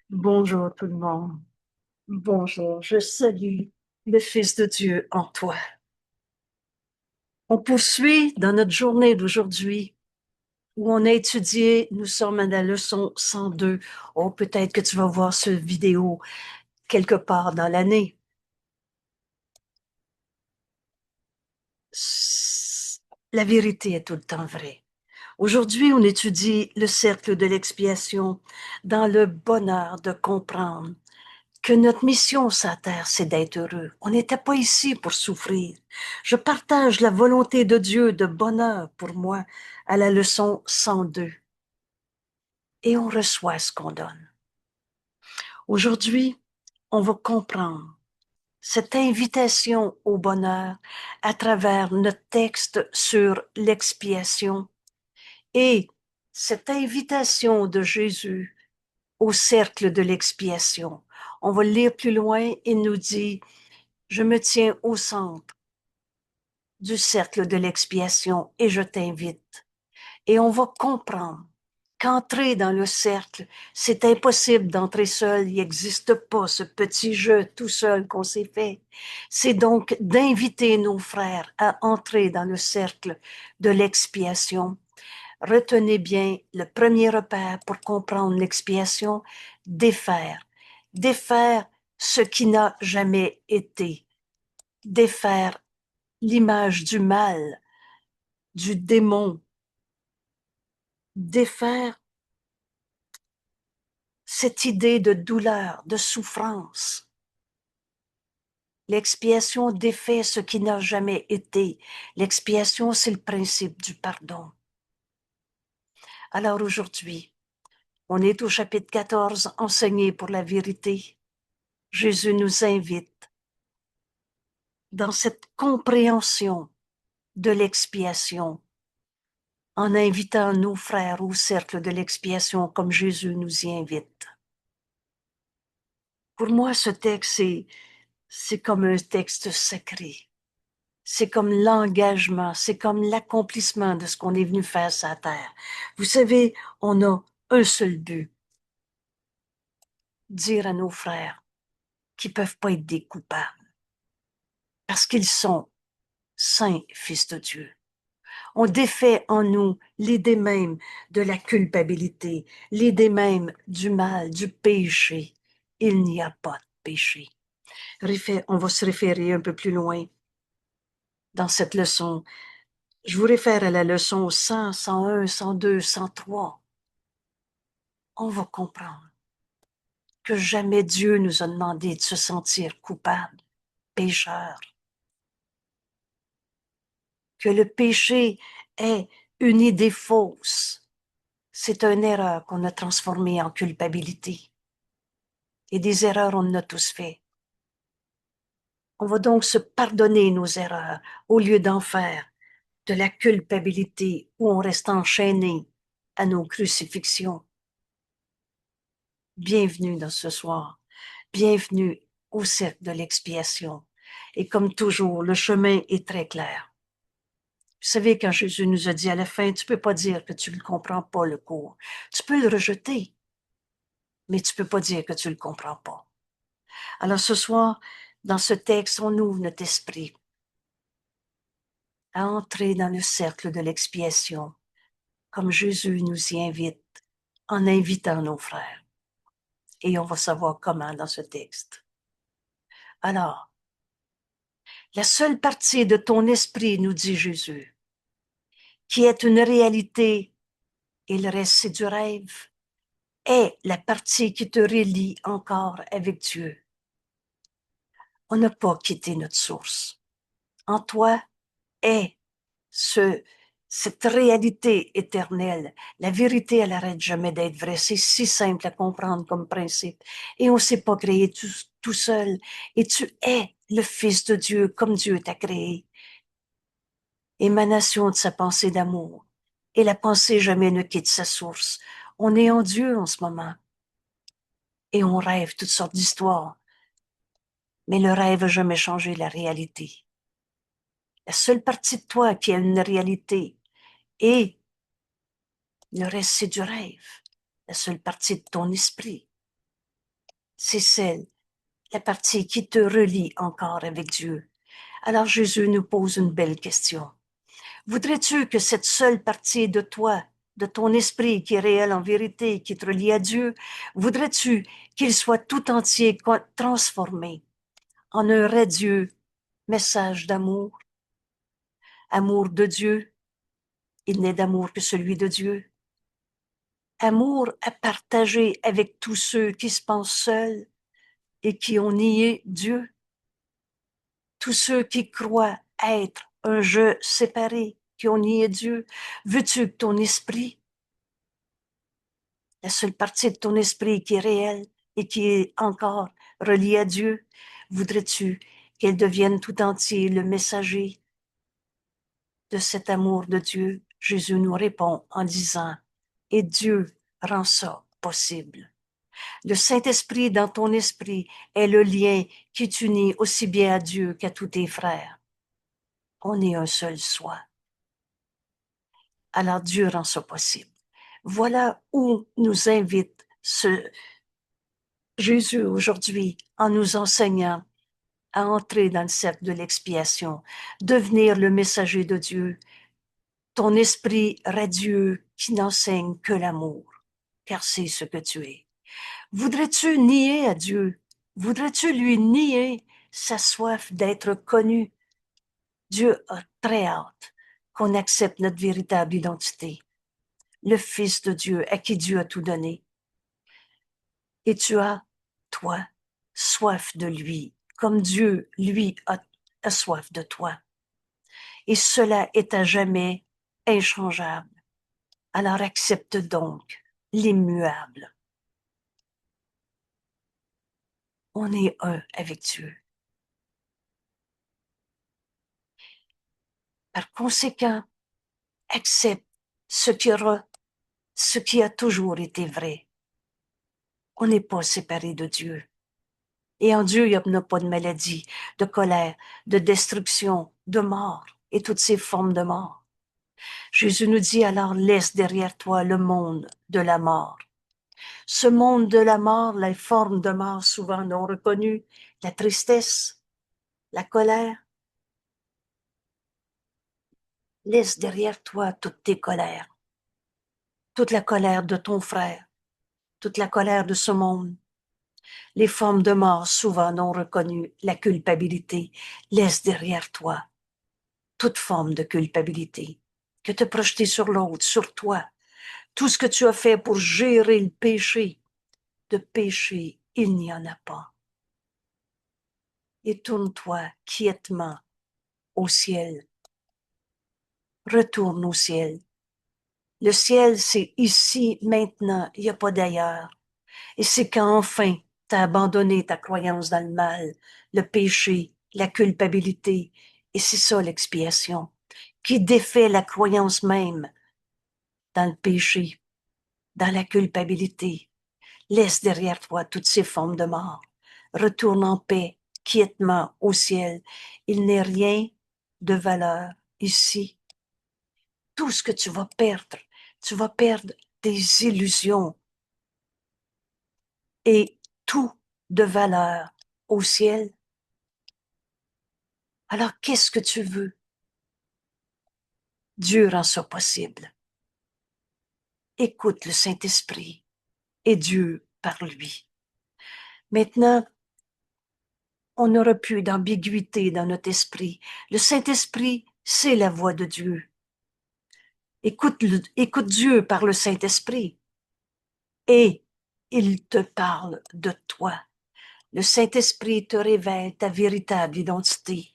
Bonjour tout le monde. Bonjour, je salue le Fils de Dieu en toi. On poursuit dans notre journée d'aujourd'hui où on a étudié, nous sommes à la leçon 102. Oh, peut-être que tu vas voir cette vidéo quelque part dans l'année. La vérité est tout le temps vraie. Aujourd'hui, on étudie le cercle de l'expiation dans le bonheur de comprendre que notre mission sur la terre, c'est d'être heureux. On n'était pas ici pour souffrir. Je partage la volonté de Dieu de bonheur pour moi à la leçon 102. Et on reçoit ce qu'on donne. Aujourd'hui, on va comprendre cette invitation au bonheur à travers notre texte sur l'expiation et cette invitation de Jésus au cercle de l'expiation. On va le lire plus loin. Il nous dit, je me tiens au centre du cercle de l'expiation et je t'invite. Et on va comprendre qu'entrer dans le cercle, c'est impossible d'entrer seul. Il n'existe pas ce petit jeu tout seul qu'on s'est fait. C'est donc d'inviter nos frères à entrer dans le cercle de l'expiation. Retenez bien le premier repère pour comprendre l'expiation, défaire. Défaire ce qui n'a jamais été. Défaire l'image du mal, du démon, défaire cette idée de douleur, de souffrance. L'expiation défait ce qui n'a jamais été. L'expiation, c'est le principe du pardon. Alors aujourd'hui, on est au chapitre 14, enseigné pour la vérité. Jésus nous invite dans cette compréhension de l'expiation en invitant nos frères au cercle de l'expiation comme Jésus nous y invite. Pour moi, ce texte, c'est comme un texte sacré. C'est comme l'engagement, c'est comme l'accomplissement de ce qu'on est venu faire sur la terre. Vous savez, on a un seul but, dire à nos frères qu'ils peuvent pas être des coupables, parce qu'ils sont saints fils de Dieu. On défait en nous l'idée même de la culpabilité, l'idée même du mal, du péché. Il n'y a pas de péché. On va se référer un peu plus loin dans cette leçon. Je vous réfère à la leçon 100, 101, 102, 103. On va comprendre que jamais Dieu nous a demandé de se sentir coupables, pécheurs, que le péché est une idée fausse. C'est une erreur qu'on a transformée en culpabilité. Et des erreurs, on en a tous fait. On va donc se pardonner nos erreurs au lieu d'en faire de la culpabilité où on reste enchaîné à nos crucifixions. Bienvenue dans ce soir. Bienvenue au cercle de l'expiation. Et comme toujours, le chemin est très clair. Vous savez, quand Jésus nous a dit à la fin, tu peux pas dire que tu ne comprends pas le cours. Tu peux le rejeter, mais tu peux pas dire que tu le comprends pas. Alors ce soir, dans ce texte, on ouvre notre esprit à entrer dans le cercle de l'expiation, comme Jésus nous y invite, en invitant nos frères. Et on va savoir comment dans ce texte. Alors, la seule partie de ton esprit, nous dit Jésus, qui est une réalité et le reste c'est du rêve, est la partie qui te relie encore avec Dieu. On n'a pas quitté notre source. En toi est cette réalité éternelle. La vérité, elle n'arrête jamais d'être vraie. C'est si simple à comprendre comme principe. Et on ne s'est pas créé tout seul. Et tu es le Fils de Dieu comme Dieu t'a créé. Émanation de sa pensée d'amour. Et la pensée jamais ne quitte sa source. On est en Dieu en ce moment. Et on rêve toutes sortes d'histoires. Mais le rêve n'a jamais changé la réalité. La seule partie de toi qui a une réalité et le reste c'est du rêve. La seule partie de ton esprit c'est la partie qui te relie encore avec Dieu. Alors Jésus nous pose une belle question. Voudrais-tu que cette seule partie de toi, de ton esprit qui est réel en vérité, qui te relie à Dieu, voudrais-tu qu'il soit tout entier transformé en un radieux message d'amour, amour de Dieu? Il n'est d'amour que celui de Dieu. Amour à partager avec tous ceux qui se pensent seuls et qui ont nié Dieu. Tous ceux qui croient être un je séparé, qui ont nié Dieu. Veux-tu que ton esprit, la seule partie de ton esprit qui est réelle et qui est encore reliée à Dieu, voudrais-tu qu'elle devienne tout entier le messager de cet amour de Dieu? Jésus nous répond en disant, et Dieu rend ça possible. Le Saint-Esprit dans ton esprit est le lien qui t'unit aussi bien à Dieu qu'à tous tes frères. On est un seul soi. Alors Dieu rend ça possible. Voilà où nous invite Jésus aujourd'hui en nous enseignant à entrer dans le cercle de l'expiation, devenir le messager de Dieu, ton esprit radieux qui n'enseigne que l'amour, car c'est ce que tu es. Voudrais-tu nier à Dieu? Voudrais-tu lui nier sa soif d'être connu? Dieu a très hâte qu'on accepte notre véritable identité, le Fils de Dieu à qui Dieu a tout donné. Et tu as, toi, soif de lui, comme Dieu, lui, a soif de toi. Et cela est à jamais inchangeable. Alors accepte donc l'immuable. On est un avec Dieu. Par conséquent, accepte ce qui a toujours été vrai. On n'est pas séparé de Dieu. Et en Dieu, il n'y a pas de maladie, de colère, de destruction, de mort et toutes ces formes de mort. Jésus nous dit alors, laisse derrière toi le monde de la mort. Ce monde de la mort, les formes de mort souvent non reconnues, la tristesse, la colère. Laisse derrière toi toutes tes colères, toute la colère de ton frère, toute la colère de ce monde, les formes de mort souvent non reconnues, la culpabilité. Laisse derrière toi toute forme de culpabilité que te projeter sur l'autre, sur toi. Tout ce que tu as fait pour gérer le péché, de péché, il n'y en a pas. Et tourne-toi quiètement au ciel. Retourne au ciel. Le ciel, c'est ici, maintenant, il n'y a pas d'ailleurs. Et c'est quand enfin tu as abandonné ta croyance dans le mal, le péché, la culpabilité. Et c'est ça l'expiation, qui défait la croyance même dans le péché, dans la culpabilité. Laisse derrière toi toutes ces formes de mort. Retourne en paix, quiètement au ciel. Il n'est rien de valeur ici. Tout ce que tu vas perdre des illusions et tout de valeur au ciel. Alors, qu'est-ce que tu veux? Dieu rend ça possible. Écoute le Saint-Esprit et Dieu par lui. Maintenant, on n'aura plus d'ambiguïté dans notre esprit. Le Saint-Esprit, c'est la voix de Dieu. Écoute Dieu par le Saint-Esprit et il te parle de toi. Le Saint-Esprit te révèle ta véritable identité.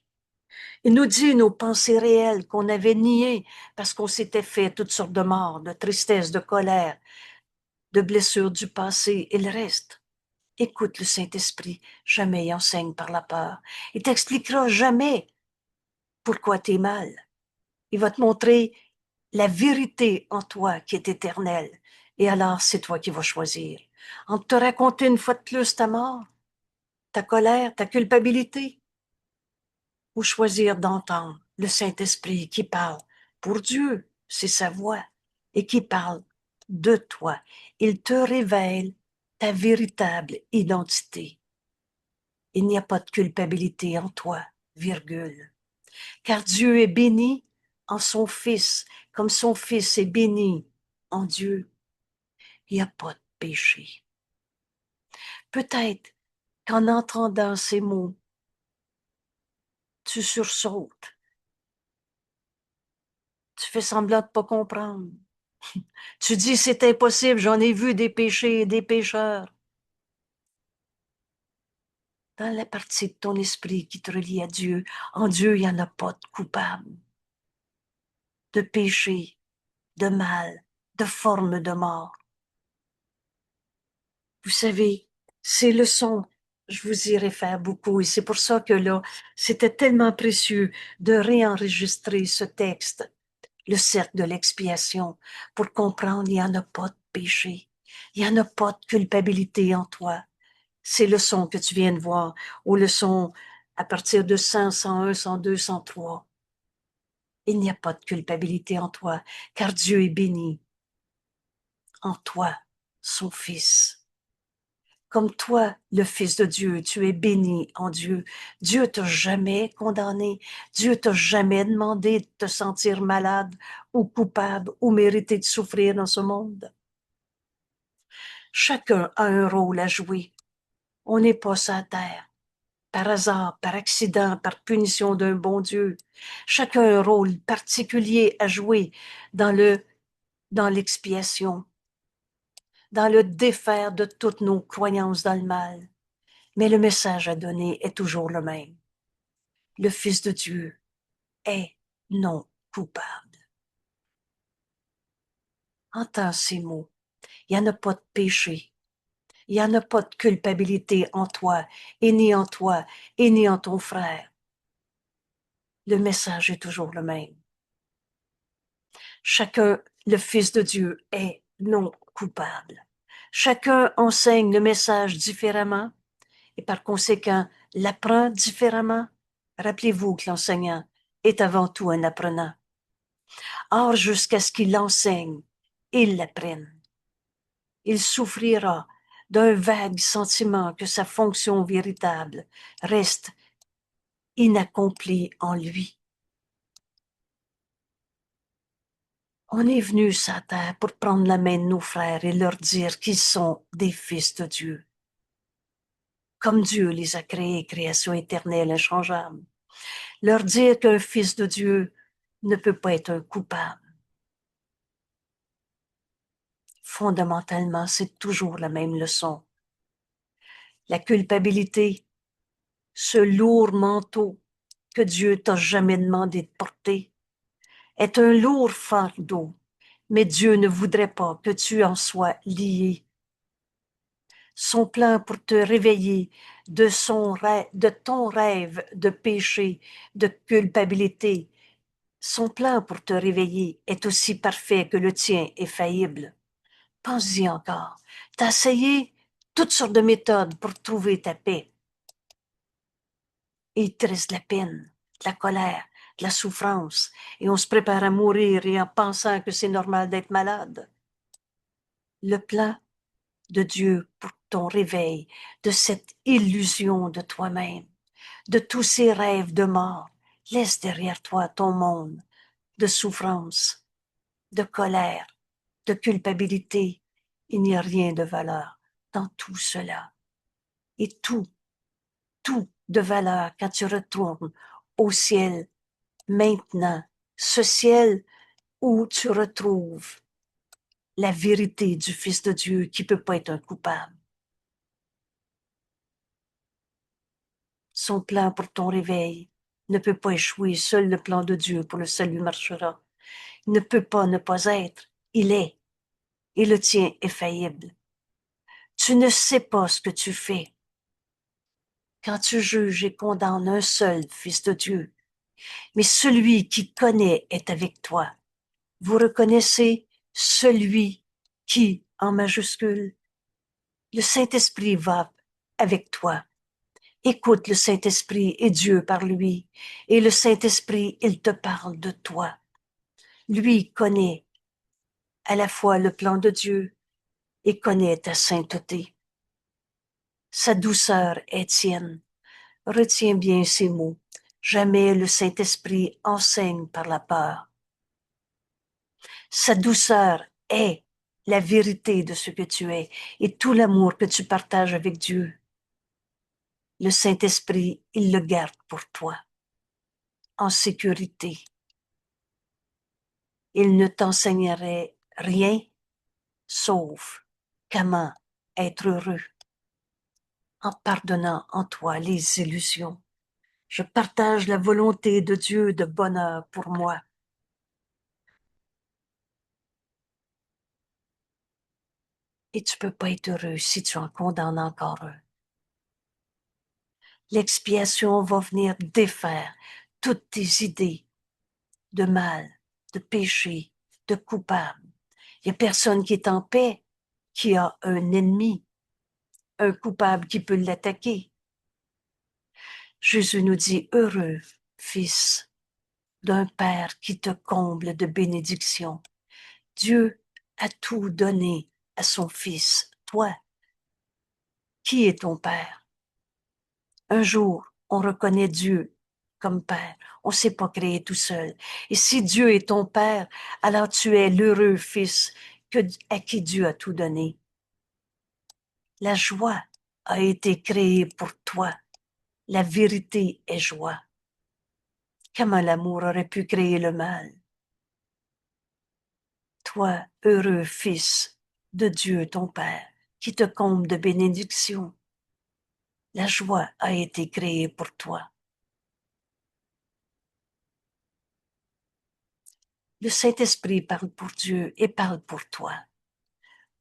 Il nous dit nos pensées réelles qu'on avait niées parce qu'on s'était fait toutes sortes de morts, de tristesse, de colère, de blessures du passé et le reste. Écoute le Saint-Esprit, jamais il enseigne par la peur. Il t'expliquera jamais pourquoi t'es mal. Il va te montrer la vérité en toi qui est éternelle. Et alors, c'est toi qui vas choisir. Entre te raconter une fois de plus ta mort, ta colère, ta culpabilité, ou choisir d'entendre le Saint-Esprit qui parle pour Dieu, c'est sa voix, et qui parle de toi. Il te révèle ta véritable identité. Il n'y a pas de culpabilité en toi, virgule. Car Dieu est béni en son Fils, comme son Fils est béni en Dieu. Il n'y a pas de péché. Peut-être qu'en entendant ces mots, tu sursautes. Tu fais semblant de ne pas comprendre. Tu dis, c'est impossible, j'en ai vu des péchés et des pécheurs. Dans la partie de ton esprit qui te relie à Dieu, en Dieu, il n'y en a pas de coupable, de péché, de mal, de forme de mort. Vous savez, ces leçons, je vous y réfère beaucoup et c'est pour ça que là, c'était tellement précieux de réenregistrer ce texte, le cercle de l'expiation, pour comprendre il n'y en a pas de péché, il n'y en a pas de culpabilité en toi. Ces leçons que tu viens de voir, aux leçons à partir de 100, 101, 102, 103, il n'y a pas de culpabilité en toi, car Dieu est béni en toi, son Fils. Comme toi, le Fils de Dieu, tu es béni en Dieu. Dieu t'a jamais condamné. Dieu t'a jamais demandé de te sentir malade ou coupable ou mériter de souffrir dans ce monde. Chacun a un rôle à jouer. On n'est pas sur la terre, par hasard, par accident, par punition d'un bon Dieu. Chacun a un rôle particulier à jouer dans l'expiation, dans le défaire de toutes nos croyances dans le mal. Mais le message à donner est toujours le même. Le Fils de Dieu est non coupable. Entends ces mots. Il n'y en a pas de péché. Il n'y en a pas de culpabilité en toi, et ni en toi, et ni en ton frère. Le message est toujours le même. Chacun, le Fils de Dieu, est non coupable. Chacun enseigne le message différemment et par conséquent l'apprend différemment. Rappelez-vous que l'enseignant est avant tout un apprenant. Or, jusqu'à ce qu'il l'enseigne, il l'apprenne. Il souffrira d'un vague sentiment que sa fonction véritable reste inaccomplie en lui. On est venu sur la terre pour prendre la main de nos frères et leur dire qu'ils sont des fils de Dieu. Comme Dieu les a créés, création éternelle, inchangeable. Leur dire qu'un fils de Dieu ne peut pas être un coupable. Fondamentalement, c'est toujours la même leçon. La culpabilité, ce lourd manteau que Dieu t'a jamais demandé de porter, est un lourd fardeau, mais Dieu ne voudrait pas que tu en sois lié. Son plan pour te réveiller de ton rêve de péché, de culpabilité, son plan pour te réveiller est aussi parfait que le tien est faillible. Pense-y encore. T'as essayé toutes sortes de méthodes pour trouver ta paix. Et il te reste de la peine, de la colère, de la souffrance, et on se prépare à mourir et en pensant que c'est normal d'être malade. Le plan de Dieu pour ton réveil, de cette illusion de toi-même, de tous ces rêves de mort, laisse derrière toi ton monde de souffrance, de colère, de culpabilité. Il n'y a rien de valeur dans tout cela. Et tout de valeur quand tu retournes au ciel maintenant, ce ciel où tu retrouves la vérité du Fils de Dieu qui peut pas être un coupable. Son plan pour ton réveil ne peut pas échouer, seul le plan de Dieu pour le salut marchera. Il ne peut pas ne pas être, il est, et le tien est faillible. Tu ne sais pas ce que tu fais quand tu juges et condamnes un seul Fils de Dieu, mais celui qui connaît est avec toi. Vous reconnaissez celui qui, en majuscule, le Saint-Esprit va avec toi. Écoute le Saint-Esprit et Dieu par lui. Et le Saint-Esprit, il te parle de toi. Lui connaît à la fois le plan de Dieu et connaît ta sainteté. Sa douceur est tienne. Retiens bien ces mots. Jamais le Saint-Esprit enseigne par la peur. Sa douceur est la vérité de ce que tu es et tout l'amour que tu partages avec Dieu. Le Saint-Esprit, il le garde pour toi, en sécurité. Il ne t'enseignerait rien sauf comment être heureux en pardonnant en toi les illusions. Je partage la volonté de Dieu de bonheur pour moi. Et tu peux pas être heureux si tu en condamnes encore un. L'expiation va venir défaire toutes tes idées de mal, de péché, de coupable. Il n'y a personne qui est en paix, qui a un ennemi, un coupable qui peut l'attaquer. Jésus nous dit, heureux, fils, d'un Père qui te comble de bénédictions. Dieu a tout donné à son Fils. Toi, qui est ton Père? Un jour, on reconnaît Dieu comme Père. On ne s'est pas créé tout seul. Et si Dieu est ton Père, alors tu es l'heureux Fils à qui Dieu a tout donné. La joie a été créée pour toi. La vérité est joie. Comment l'amour aurait pu créer le mal? Toi, heureux Fils de Dieu ton Père, qui te comble de bénédictions, la joie a été créée pour toi. Le Saint-Esprit parle pour Dieu et parle pour toi.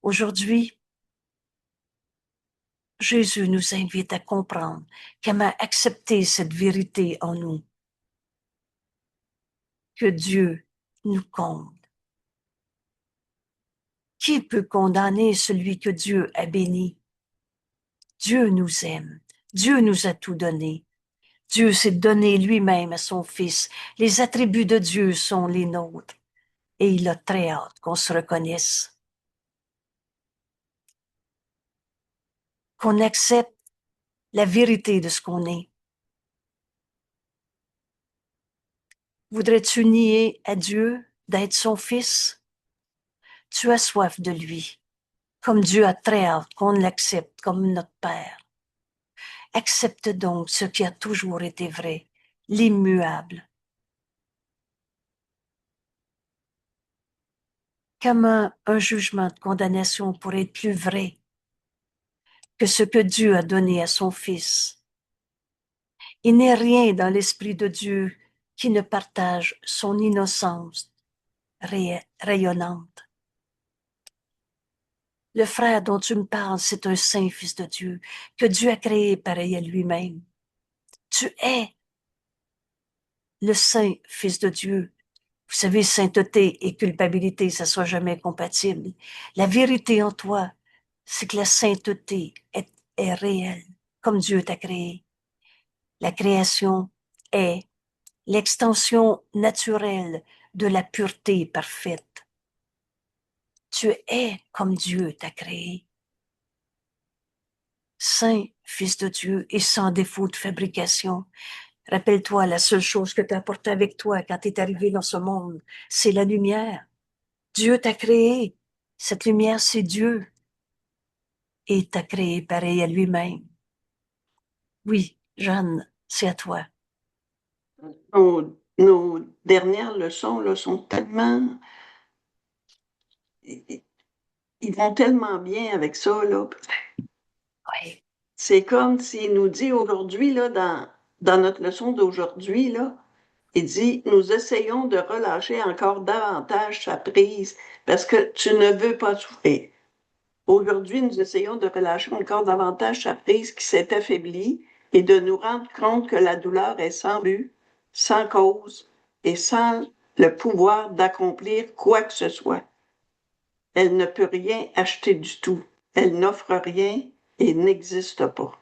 Aujourd'hui, Jésus nous invite à comprendre comment accepter cette vérité en nous, que Dieu nous comble. Qui peut condamner celui que Dieu a béni? Dieu nous aime. Dieu nous a tout donné. Dieu s'est donné lui-même à son Fils. Les attributs de Dieu sont les nôtres. Et il a très hâte qu'on se reconnaisse. Qu'on accepte la vérité de ce qu'on est. Voudrais-tu nier à Dieu d'être son Fils? Tu as soif de lui, comme Dieu a très hâte qu'on l'accepte comme notre Père. Accepte donc ce qui a toujours été vrai, l'immuable. Comment un jugement de condamnation pourrait être plus vrai que ce que Dieu a donné à son Fils? Il n'est rien dans l'Esprit de Dieu qui ne partage son innocence rayonnante. Le frère dont tu me parles, c'est un saint Fils de Dieu, que Dieu a créé pareil à lui-même. Tu es le saint Fils de Dieu. Vous savez, sainteté et culpabilité, ça ne soit jamais compatible. La vérité en toi, c'est que la sainteté est réelle, comme Dieu t'a créé. La création est l'extension naturelle de la pureté parfaite. Tu es comme Dieu t'a créé. Saint, Fils de Dieu et sans défaut de fabrication. Rappelle-toi, la seule chose que tu as apportée avec toi quand tu es arrivé dans ce monde, c'est la lumière. Dieu t'a créé. Cette lumière, c'est Dieu. Et t'a créé pareil à lui-même. Oui, Jeanne, c'est à toi. Nos dernières leçons là, sont tellement. Ils vont tellement bien avec ça. Là. Oui. C'est comme s'il nous dit aujourd'hui, là, dans notre leçon d'aujourd'hui, là, il dit, nous essayons de relâcher encore davantage sa prise parce que tu ne veux pas souffrir. Aujourd'hui, nous essayons de relâcher encore davantage sa prise qui s'est affaiblie et de nous rendre compte que la douleur est sans but, sans cause et sans le pouvoir d'accomplir quoi que ce soit. Elle ne peut rien acheter du tout. Elle n'offre rien et n'existe pas.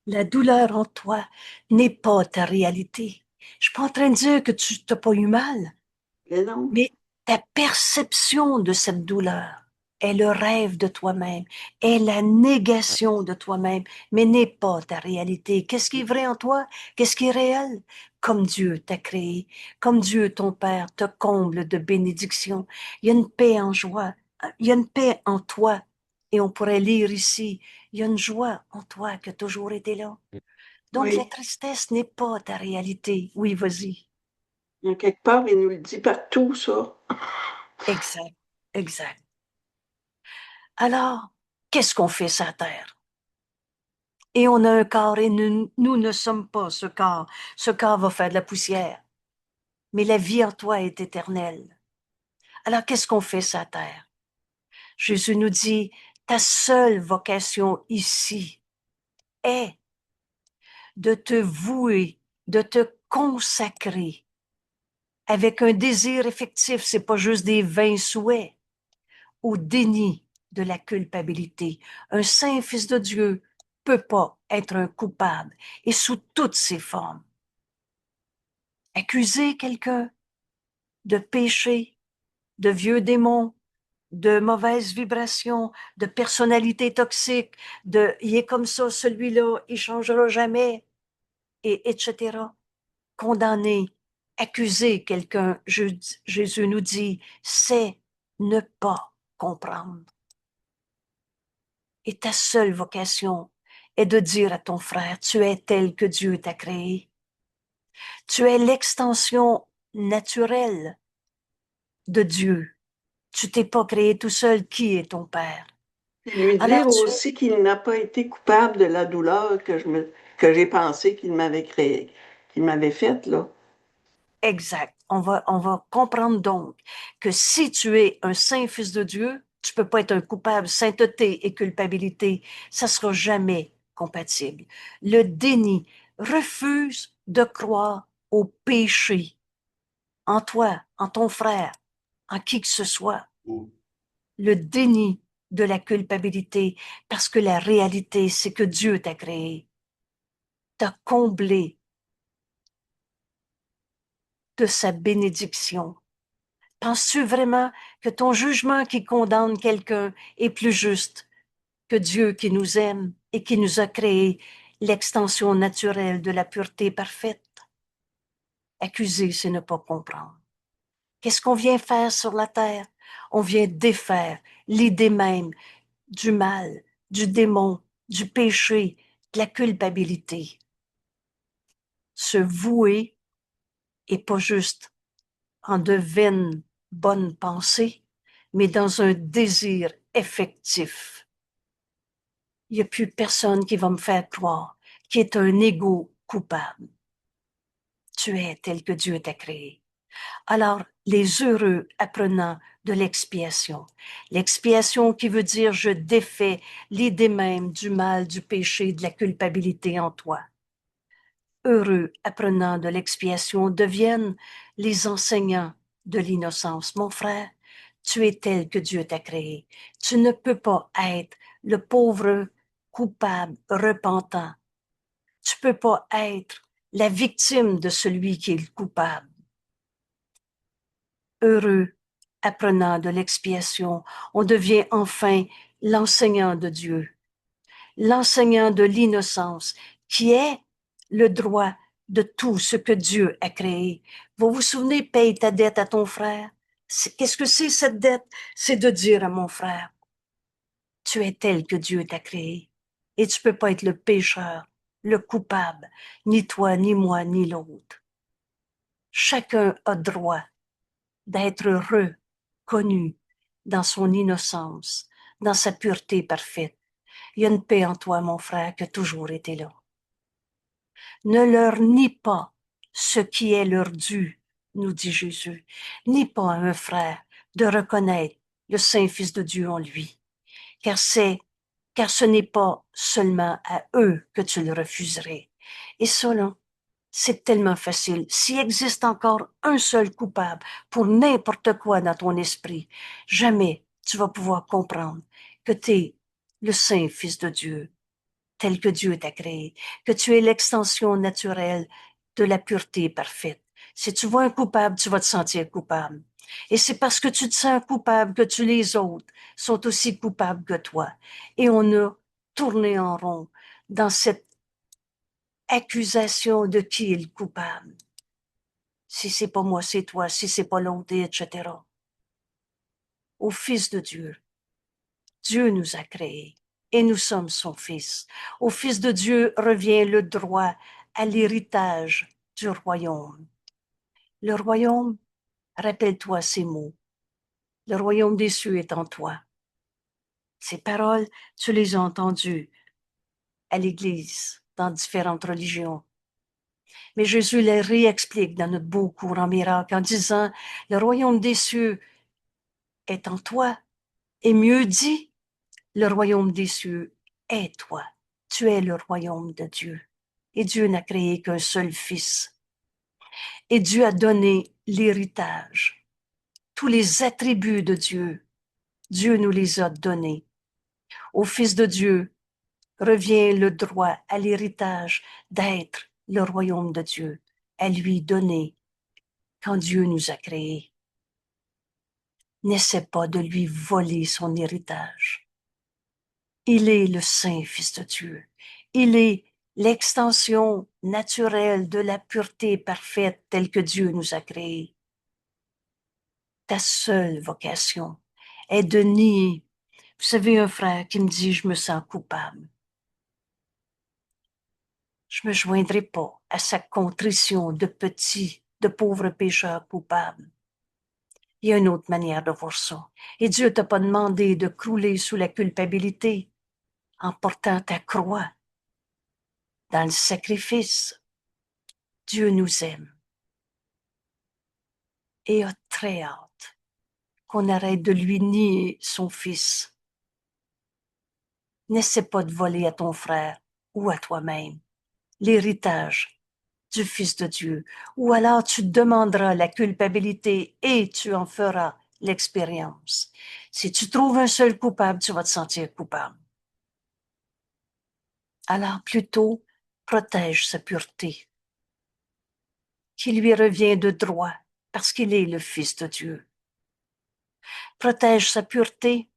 La douleur en toi n'est pas ta réalité. Je suis pas en train de dire que tu t'as pas eu mal, Mais non, mais ta perception de cette douleur. est le rêve de toi-même, est la Ouais. négation de toi-même, mais n'est pas ta réalité. Qu'est-ce qui est vrai en toi? Qu'est-ce qui est réel? Comme Dieu t'a créé, comme Dieu, ton Père, te comble de bénédictions. Il y a une paix en joie, il y a une paix en toi. Et on pourrait lire ici, il y a une joie en toi qui a toujours été là. Donc la Oui. tristesse n'est pas ta réalité. Oui, vas-y. En quelque part, il nous le dit partout, ça. Exact, exact. Alors, qu'est-ce qu'on fait sur la terre? Et on a un corps et nous ne sommes pas ce corps. Ce corps va faire de la poussière. Mais la vie en toi est éternelle. Alors, qu'est-ce qu'on fait sur la terre? Jésus nous dit, ta seule vocation ici est de te vouer, de te consacrer avec un désir effectif. C'est pas juste des vains souhaits, au déni de la culpabilité. Un saint fils de Dieu peut pas être un coupable et sous toutes ses formes. Accuser quelqu'un de péché, de vieux démons, de mauvaises vibrations, de personnalité toxique, de il est comme ça, celui-là, il changera jamais, et etc. Condamner, accuser quelqu'un, Jésus nous dit, c'est ne pas comprendre. Et ta seule vocation est de dire à ton frère, tu es tel que Dieu t'a créé. Tu es l'extension naturelle de Dieu. Tu t'es pas créé tout seul. Qui est ton Père? Et lui Alors dire tu aussi qu'il n'a pas été coupable de la douleur que j'ai pensé qu'il m'avait créée, qu'il m'avait faite, là. exact. On va comprendre donc que si tu es un saint fils de Dieu, tu peux pas être un coupable. Sainteté et culpabilité, ça sera jamais compatible. Le déni refuse de croire au péché en toi, en ton frère, en qui que ce soit. Le déni de la culpabilité, parce que la réalité, c'est que Dieu t'a créé, t'a comblé de sa bénédiction. Penses-tu vraiment que ton jugement qui condamne quelqu'un est plus juste que Dieu qui nous aime et qui nous a créé l'extension naturelle de la pureté parfaite? Accuser, c'est ne pas comprendre. Qu'est-ce qu'on vient faire sur la terre? On vient défaire l'idée même du mal, du démon, du péché, de la culpabilité. Se vouer et pas juste en de vaines bonnes pensées, mais dans un désir effectif. Il n'y a plus personne qui va me faire croire qui est un égo coupable. Tu es tel que Dieu t'a créé. Alors, les heureux apprenants de l'expiation. L'expiation qui veut dire je défais l'idée même du mal, du péché, de la culpabilité en toi. Heureux apprenants de l'expiation deviennent les enseignants de l'innocence. Mon frère, tu es tel que Dieu t'a créé. Tu ne peux pas être le pauvre coupable repentant. Tu peux pas être la victime de celui qui est le coupable. Heureux apprenant de l'expiation, on devient enfin l'enseignant de Dieu, l'enseignant de l'innocence, qui est le droit de tout ce que Dieu a créé. Vous vous souvenez, paye ta dette à ton frère. Qu'est-ce que c'est cette dette? C'est de dire à mon frère, tu es tel que Dieu t'a créé. Et tu peux pas être le pécheur, le coupable, ni toi, ni moi, ni l'autre. Chacun a droit d'être reconnu dans son innocence, dans sa pureté parfaite. Il y a une paix en toi, mon frère, qui a toujours été là. Ne leur nie pas ce qui est leur dû, nous dit Jésus. Nie pas à un frère de reconnaître le Saint Fils de Dieu en lui, car car ce n'est pas seulement à eux que tu le refuserais. Et ça, là, c'est tellement facile. S'il existe encore un seul coupable pour n'importe quoi dans ton esprit, jamais tu vas pouvoir comprendre que tu es le Saint Fils de Dieu, tel que Dieu t'a créé, que tu es l'extension naturelle de la pureté parfaite. Si tu vois un coupable, tu vas te sentir coupable. Et c'est parce que tu te sens coupable que tu les autres sont aussi coupables que toi. Et on a tourné en rond dans cette accusation de qui est le coupable. Si c'est pas moi, c'est toi. Si c'est pas l'autre, etc. Au Fils de Dieu, Dieu nous a créés et nous sommes son Fils. Au Fils de Dieu revient le droit à l'héritage du royaume. Le royaume, rappelle-toi ces mots, le royaume des cieux est en toi. Ces paroles, tu les as entendues à l'Église, dans différentes religions. Mais Jésus les réexplique dans notre beau cours en miracle en disant, le royaume des cieux est en toi. Et mieux dit, le royaume des cieux est toi. Tu es le royaume de Dieu. Et Dieu n'a créé qu'un seul Fils. Et Dieu a donné l'héritage. Tous les attributs de Dieu, Dieu nous les a donnés. Au Fils de Dieu revient le droit à l'héritage d'être le royaume de Dieu, à lui donner quand Dieu nous a créés. N'essaie pas de lui voler son héritage. Il est le Saint Fils de Dieu. Il est l'extension naturelle de la pureté parfaite telle que Dieu nous a créés. Ta seule vocation est de nier. Vous savez, un frère qui me dit, je me sens coupable. Je me joindrai pas à sa contrition de pauvre pécheur coupable. Il y a une autre manière de voir ça. Et Dieu t'a pas demandé de crouler sous la culpabilité en portant ta croix dans le sacrifice. Dieu nous aime et a très hâte qu'on arrête de lui nier son Fils. N'essaie pas de voler à ton frère ou à toi-même l'héritage du Fils de Dieu, ou alors tu demanderas la culpabilité et tu en feras l'expérience. Si tu trouves un seul coupable, tu vas te sentir coupable. Alors plutôt, protège sa pureté, qui lui revient de droit, parce qu'il est le Fils de Dieu. Protège sa pureté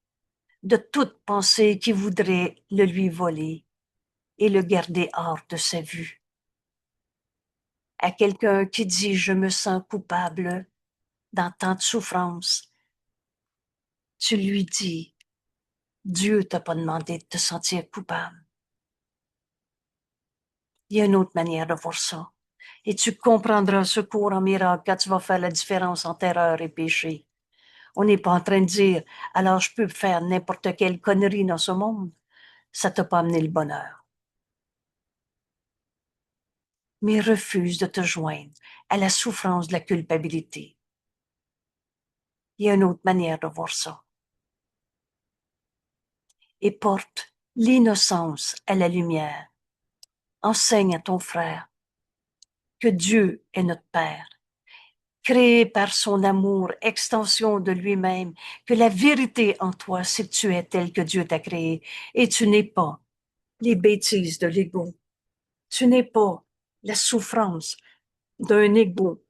de toute pensée qui voudrait le lui voler et le garder hors de sa vue. À quelqu'un qui dit « je me sens coupable » dans tant de souffrance, tu lui dis « Dieu t'a pas demandé de te sentir coupable ». Il y a une autre manière de voir ça. Et tu comprendras ce cours en miracle quand tu vas faire la différence entre erreur et péché. On n'est pas en train de dire « alors je peux faire n'importe quelle connerie dans ce monde ». Ça t'a pas amené le bonheur. Mais refuse de te joindre à la souffrance de la culpabilité. Il y a une autre manière de voir ça. Et porte l'innocence à la lumière. Enseigne à ton frère que Dieu est notre Père, créé par son amour, extension de lui-même, que la vérité en toi, c'est que tu es tel que Dieu t'a créé et tu n'es pas les bêtises de l'ego. Tu n'es pas la souffrance d'un ego.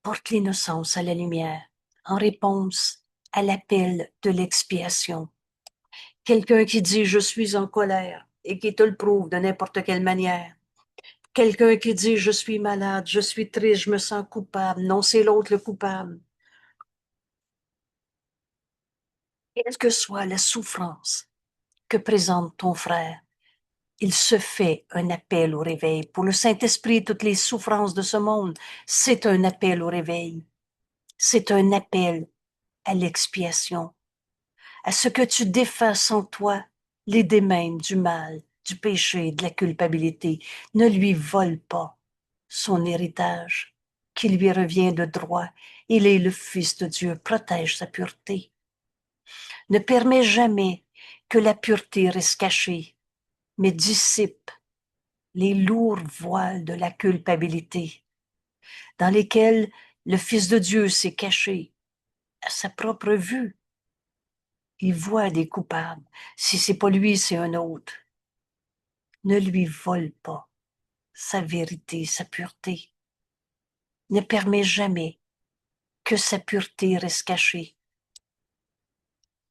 Porte l'innocence à la lumière en réponse à l'appel de l'expiation. Quelqu'un qui dit « je suis en colère » et qui te le prouve de n'importe quelle manière. Quelqu'un qui dit « je suis malade, je suis triste, je me sens coupable ». Non, c'est l'autre le coupable. Quelle que soit la souffrance que présente ton frère, il se fait un appel au réveil. Pour le Saint-Esprit, toutes les souffrances de ce monde, c'est un appel au réveil. C'est un appel à l'expiation, à ce que tu défasses en toi l'idée même du mal, du péché, de la culpabilité. Ne lui vole pas son héritage qui lui revient de droit. Il est le Fils de Dieu, protège sa pureté. Ne permets jamais que la pureté reste cachée, mais dissipe les lourds voiles de la culpabilité, dans lesquels le Fils de Dieu s'est caché à sa propre vue. Il voit des coupables. Si c'est pas lui, c'est un autre. Ne lui vole pas sa vérité, sa pureté. ne permet jamais que sa pureté reste cachée.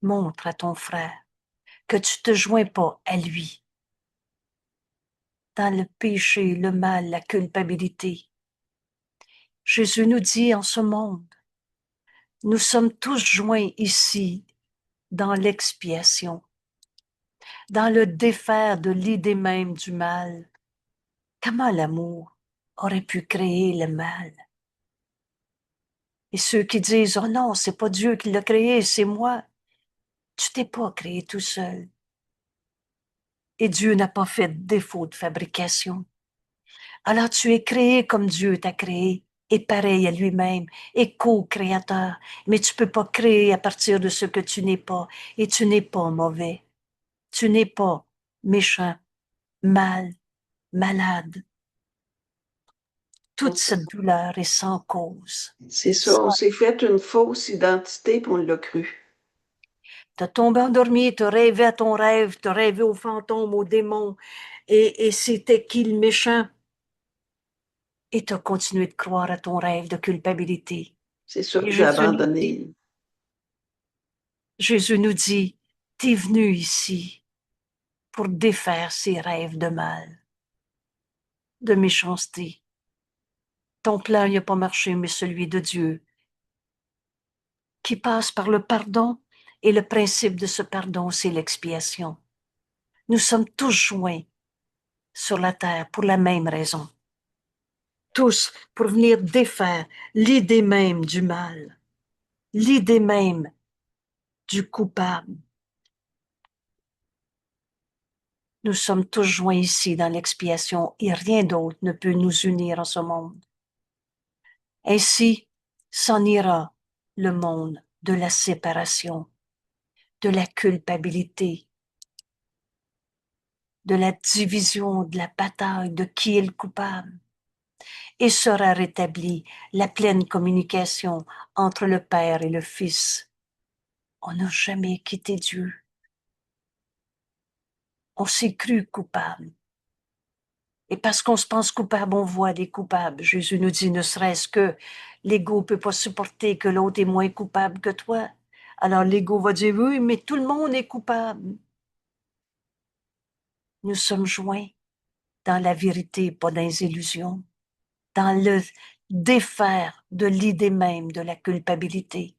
Montre à ton frère que tu te joins pas à lui dans le péché, le mal, la culpabilité. Jésus nous dit en ce monde, nous sommes tous joints ici dans l'expiation, dans le défaire de l'idée même du mal. Comment l'amour aurait pu créer le mal? Et ceux qui disent, oh non, c'est pas Dieu qui l'a créé, c'est moi. Tu t'es pas créé tout seul. Et Dieu n'a pas fait de défaut de fabrication. Alors tu es créé comme Dieu t'a créé, et pareil à lui-même, et co-créateur. Mais tu peux pas créer à partir de ce que tu n'es pas, et tu n'es pas mauvais. Tu n'es pas méchant, mal, malade. Toute cette douleur est sans cause. C'est ça, on s'est fait une fausse identité puis on l'a cru. T'as tombé endormi, t'as rêvé à ton rêve, t'as rêvé aux fantômes, aux démons, et c'était qui le méchant? Et t'as continué de croire à ton rêve de culpabilité. C'est ça Et que j'ai abandonné. Jésus nous dit, t'es venu ici pour défaire ces rêves de mal, de méchanceté. Ton plan n'a pas marché, mais celui de Dieu, qui passe par le pardon, et le principe de ce pardon, c'est l'expiation. Nous sommes tous joints sur la terre pour la même raison. Tous pour venir défaire l'idée même du mal, l'idée même du coupable. Nous sommes tous joints ici dans l'expiation et rien d'autre ne peut nous unir en ce monde. Ainsi s'en ira le monde de la séparation, de la culpabilité, de la division, de la bataille, de qui est le coupable, et sera rétablie la pleine communication entre le Père et le Fils. On n'a jamais quitté Dieu. On s'est cru coupable. Et parce qu'on se pense coupable, on voit des coupables. Jésus nous dit, ne serait-ce que l'ego peut pas supporter que l'autre est moins coupable que toi. Alors l'ego va dire, oui, mais tout le monde est coupable. Nous sommes joints dans la vérité, pas dans les illusions, dans le défaire de l'idée même de la culpabilité.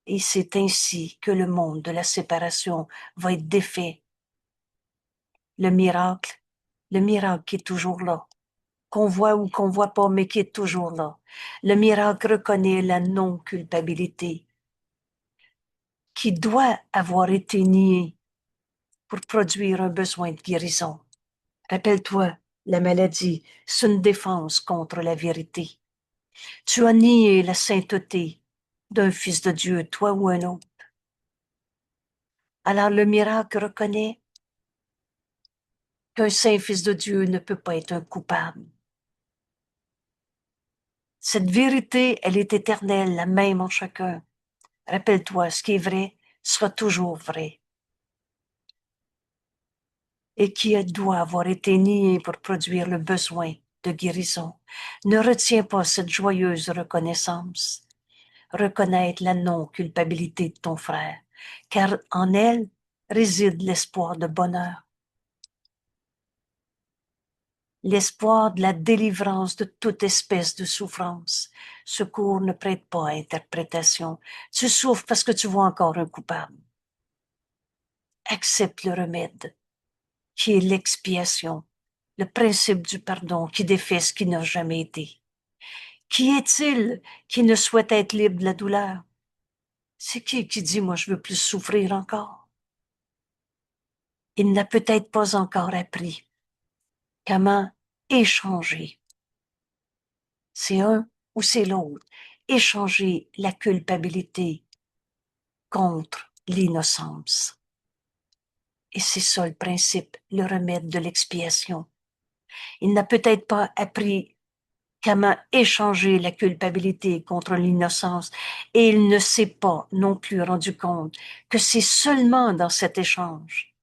Et c'est ainsi que le monde de la séparation va être défait. Le miracle qui est toujours là, qu'on voit ou qu'on voit pas, mais qui est toujours là. Le miracle reconnaît la non-culpabilité qui doit avoir été niée pour produire un besoin de guérison. Rappelle-toi, la maladie, c'est une défense contre la vérité. Tu as nié la sainteté d'un fils de Dieu, toi ou un autre. Alors le miracle reconnaît qu'un saint fils de Dieu ne peut pas être un coupable. Cette vérité, elle est éternelle, la même en chacun. Rappelle-toi, ce qui est vrai sera toujours vrai. Et qui doit avoir été nié pour produire le besoin de guérison. Ne retiens pas cette joyeuse reconnaissance. Reconnaître la non-culpabilité de ton frère, car en elle réside l'espoir de bonheur. L'espoir de la délivrance de toute espèce de souffrance. Ce cours ne prête pas à interprétation. Tu souffres parce que tu vois encore un coupable. Accepte le remède, qui est l'expiation, le principe du pardon qui défait ce qui n'a jamais été. Qui est-il qui ne souhaite être libre de la douleur? C'est qui dit, moi, je veux plus souffrir encore? Il n'a peut-être pas encore appris comment échanger. C'est un ou c'est l'autre. Échanger la culpabilité contre l'innocence. Et c'est ça le principe, le remède de l'expiation. Il n'a peut-être pas appris comment échanger la culpabilité contre l'innocence et il ne s'est pas non plus rendu compte que c'est seulement dans cet échange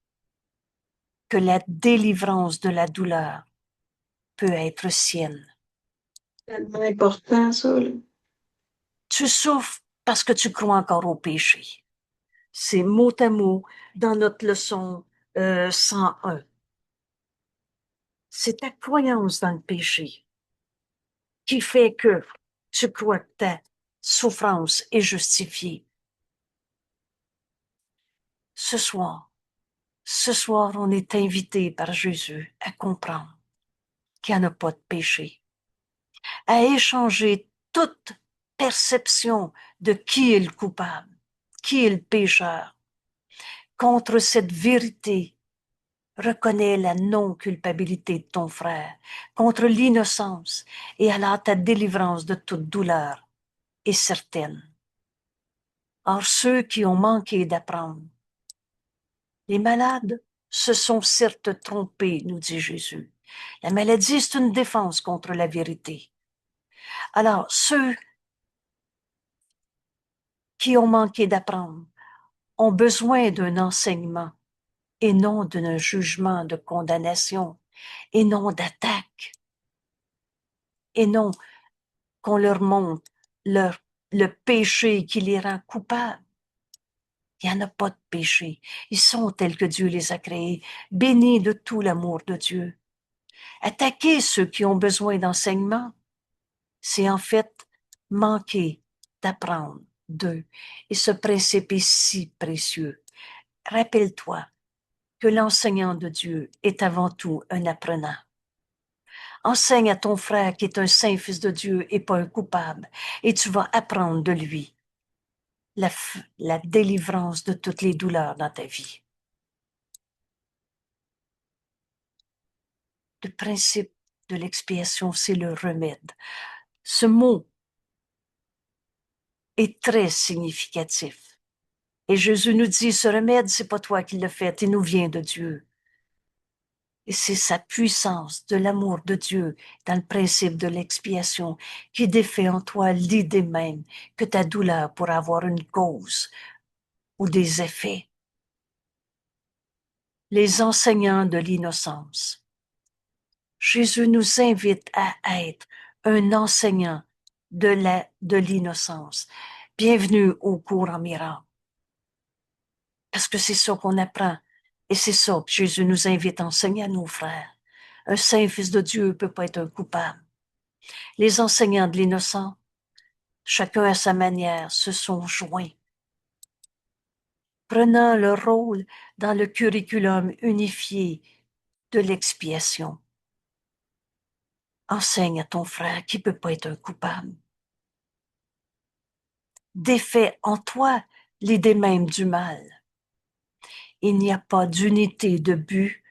que la délivrance de la douleur peut être sienne. Tellement important, ça, là. Tu souffres parce que tu crois encore au péché. C'est mot à mot dans notre leçon 101. C'est ta croyance dans le péché qui fait que tu crois que ta souffrance est justifiée. Ce soir, on est invité par Jésus à comprendre qu'il n'y en a pas de péché, à échanger toute perception de qui est le coupable, qui est le pécheur, contre cette vérité. Reconnais la non-culpabilité de ton frère, contre l'innocence, et alors ta délivrance de toute douleur est certaine. Or, ceux qui ont manqué d'apprendre, les malades se sont certes trompés, nous dit Jésus. La maladie, c'est une défense contre la vérité. Alors, ceux qui ont manqué d'apprendre ont besoin d'un enseignement et non d'un jugement de condamnation, et non d'attaque, et non qu'on leur montre le péché qui les rend coupables. Il n'y en a pas de péché. Ils sont tels que Dieu les a créés, bénis de tout l'amour de Dieu. Attaquer ceux qui ont besoin d'enseignement, c'est en fait manquer d'apprendre d'eux. Et ce principe est si précieux. Rappelle-toi que l'enseignant de Dieu est avant tout un apprenant. Enseigne à ton frère qui est un saint fils de Dieu et pas un coupable, et tu vas apprendre de lui la délivrance de toutes les douleurs dans ta vie. Le principe de l'expiation, c'est le remède. Ce mot est très significatif. Et Jésus nous dit, ce remède, c'est pas toi qui l'as fait, il nous vient de Dieu. Et c'est sa puissance, de l'amour de Dieu, dans le principe de l'expiation, qui défait en toi l'idée même que ta douleur pourra avoir une cause ou des effets. Les enseignants de l'innocence. Jésus nous invite à être un enseignant de l'innocence. Bienvenue au cours en miracle. Parce que c'est ça qu'on apprend. Et c'est ça que Jésus nous invite à enseigner à nos frères. Un saint fils de Dieu ne peut pas être un coupable. Les enseignants de l'innocent, chacun à sa manière, se sont joints, prenant leur rôle dans le curriculum unifié de l'expiation. Enseigne à ton frère qui ne peut pas être un coupable. Défait en toi l'idée même du mal. Il n'y a pas d'unité de but,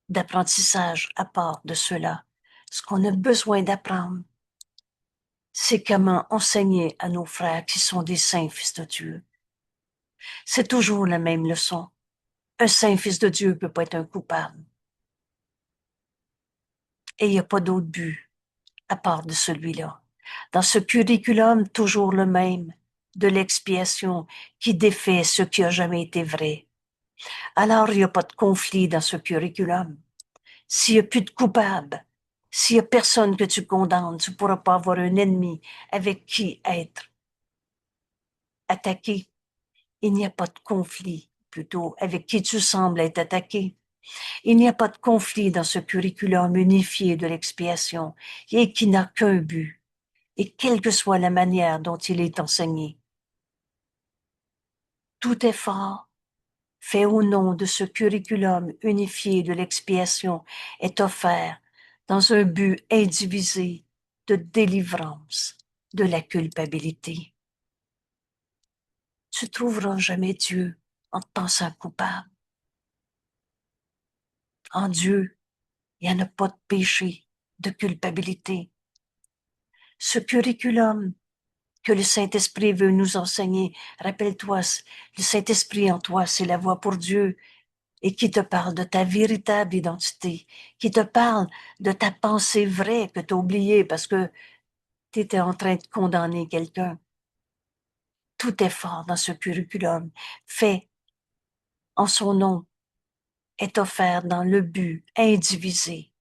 d'apprentissage à part de cela. Ce qu'on a besoin d'apprendre, c'est comment enseigner à nos frères qui sont des saints fils de Dieu. C'est toujours la même leçon. Un saint fils de Dieu ne peut pas être un coupable. Et il n'y a pas d'autre but à part de celui-là. Dans ce curriculum, toujours le même, de l'expiation qui défait ce qui a jamais été vrai. Alors, il n'y a pas de conflit dans ce curriculum. S'il n'y a plus de coupable, s'il n'y a personne que tu condamnes, tu ne pourras pas avoir un ennemi avec qui être attaqué. Il n'y a pas de conflit, plutôt, avec qui tu sembles être attaqué. Il n'y a pas de conflit dans ce curriculum unifié de l'expiation et qui n'a qu'un but, et quelle que soit la manière dont il est enseigné. Tout effort fait au nom de ce curriculum unifié de l'expiation est offert dans un but indivisé de délivrance de la culpabilité. Tu trouveras jamais Dieu en te pensant coupable. En Dieu, il n'y en a pas de péché, de culpabilité. Ce curriculum que le Saint-Esprit veut nous enseigner, rappelle-toi, le Saint-Esprit en toi, c'est la voix pour Dieu, et qui te parle de ta véritable identité, qui te parle de ta pensée vraie que tu as oubliée parce que tu étais en train de condamner quelqu'un. Tout effort dans ce curriculum fait en son nom est offert dans le but indivisé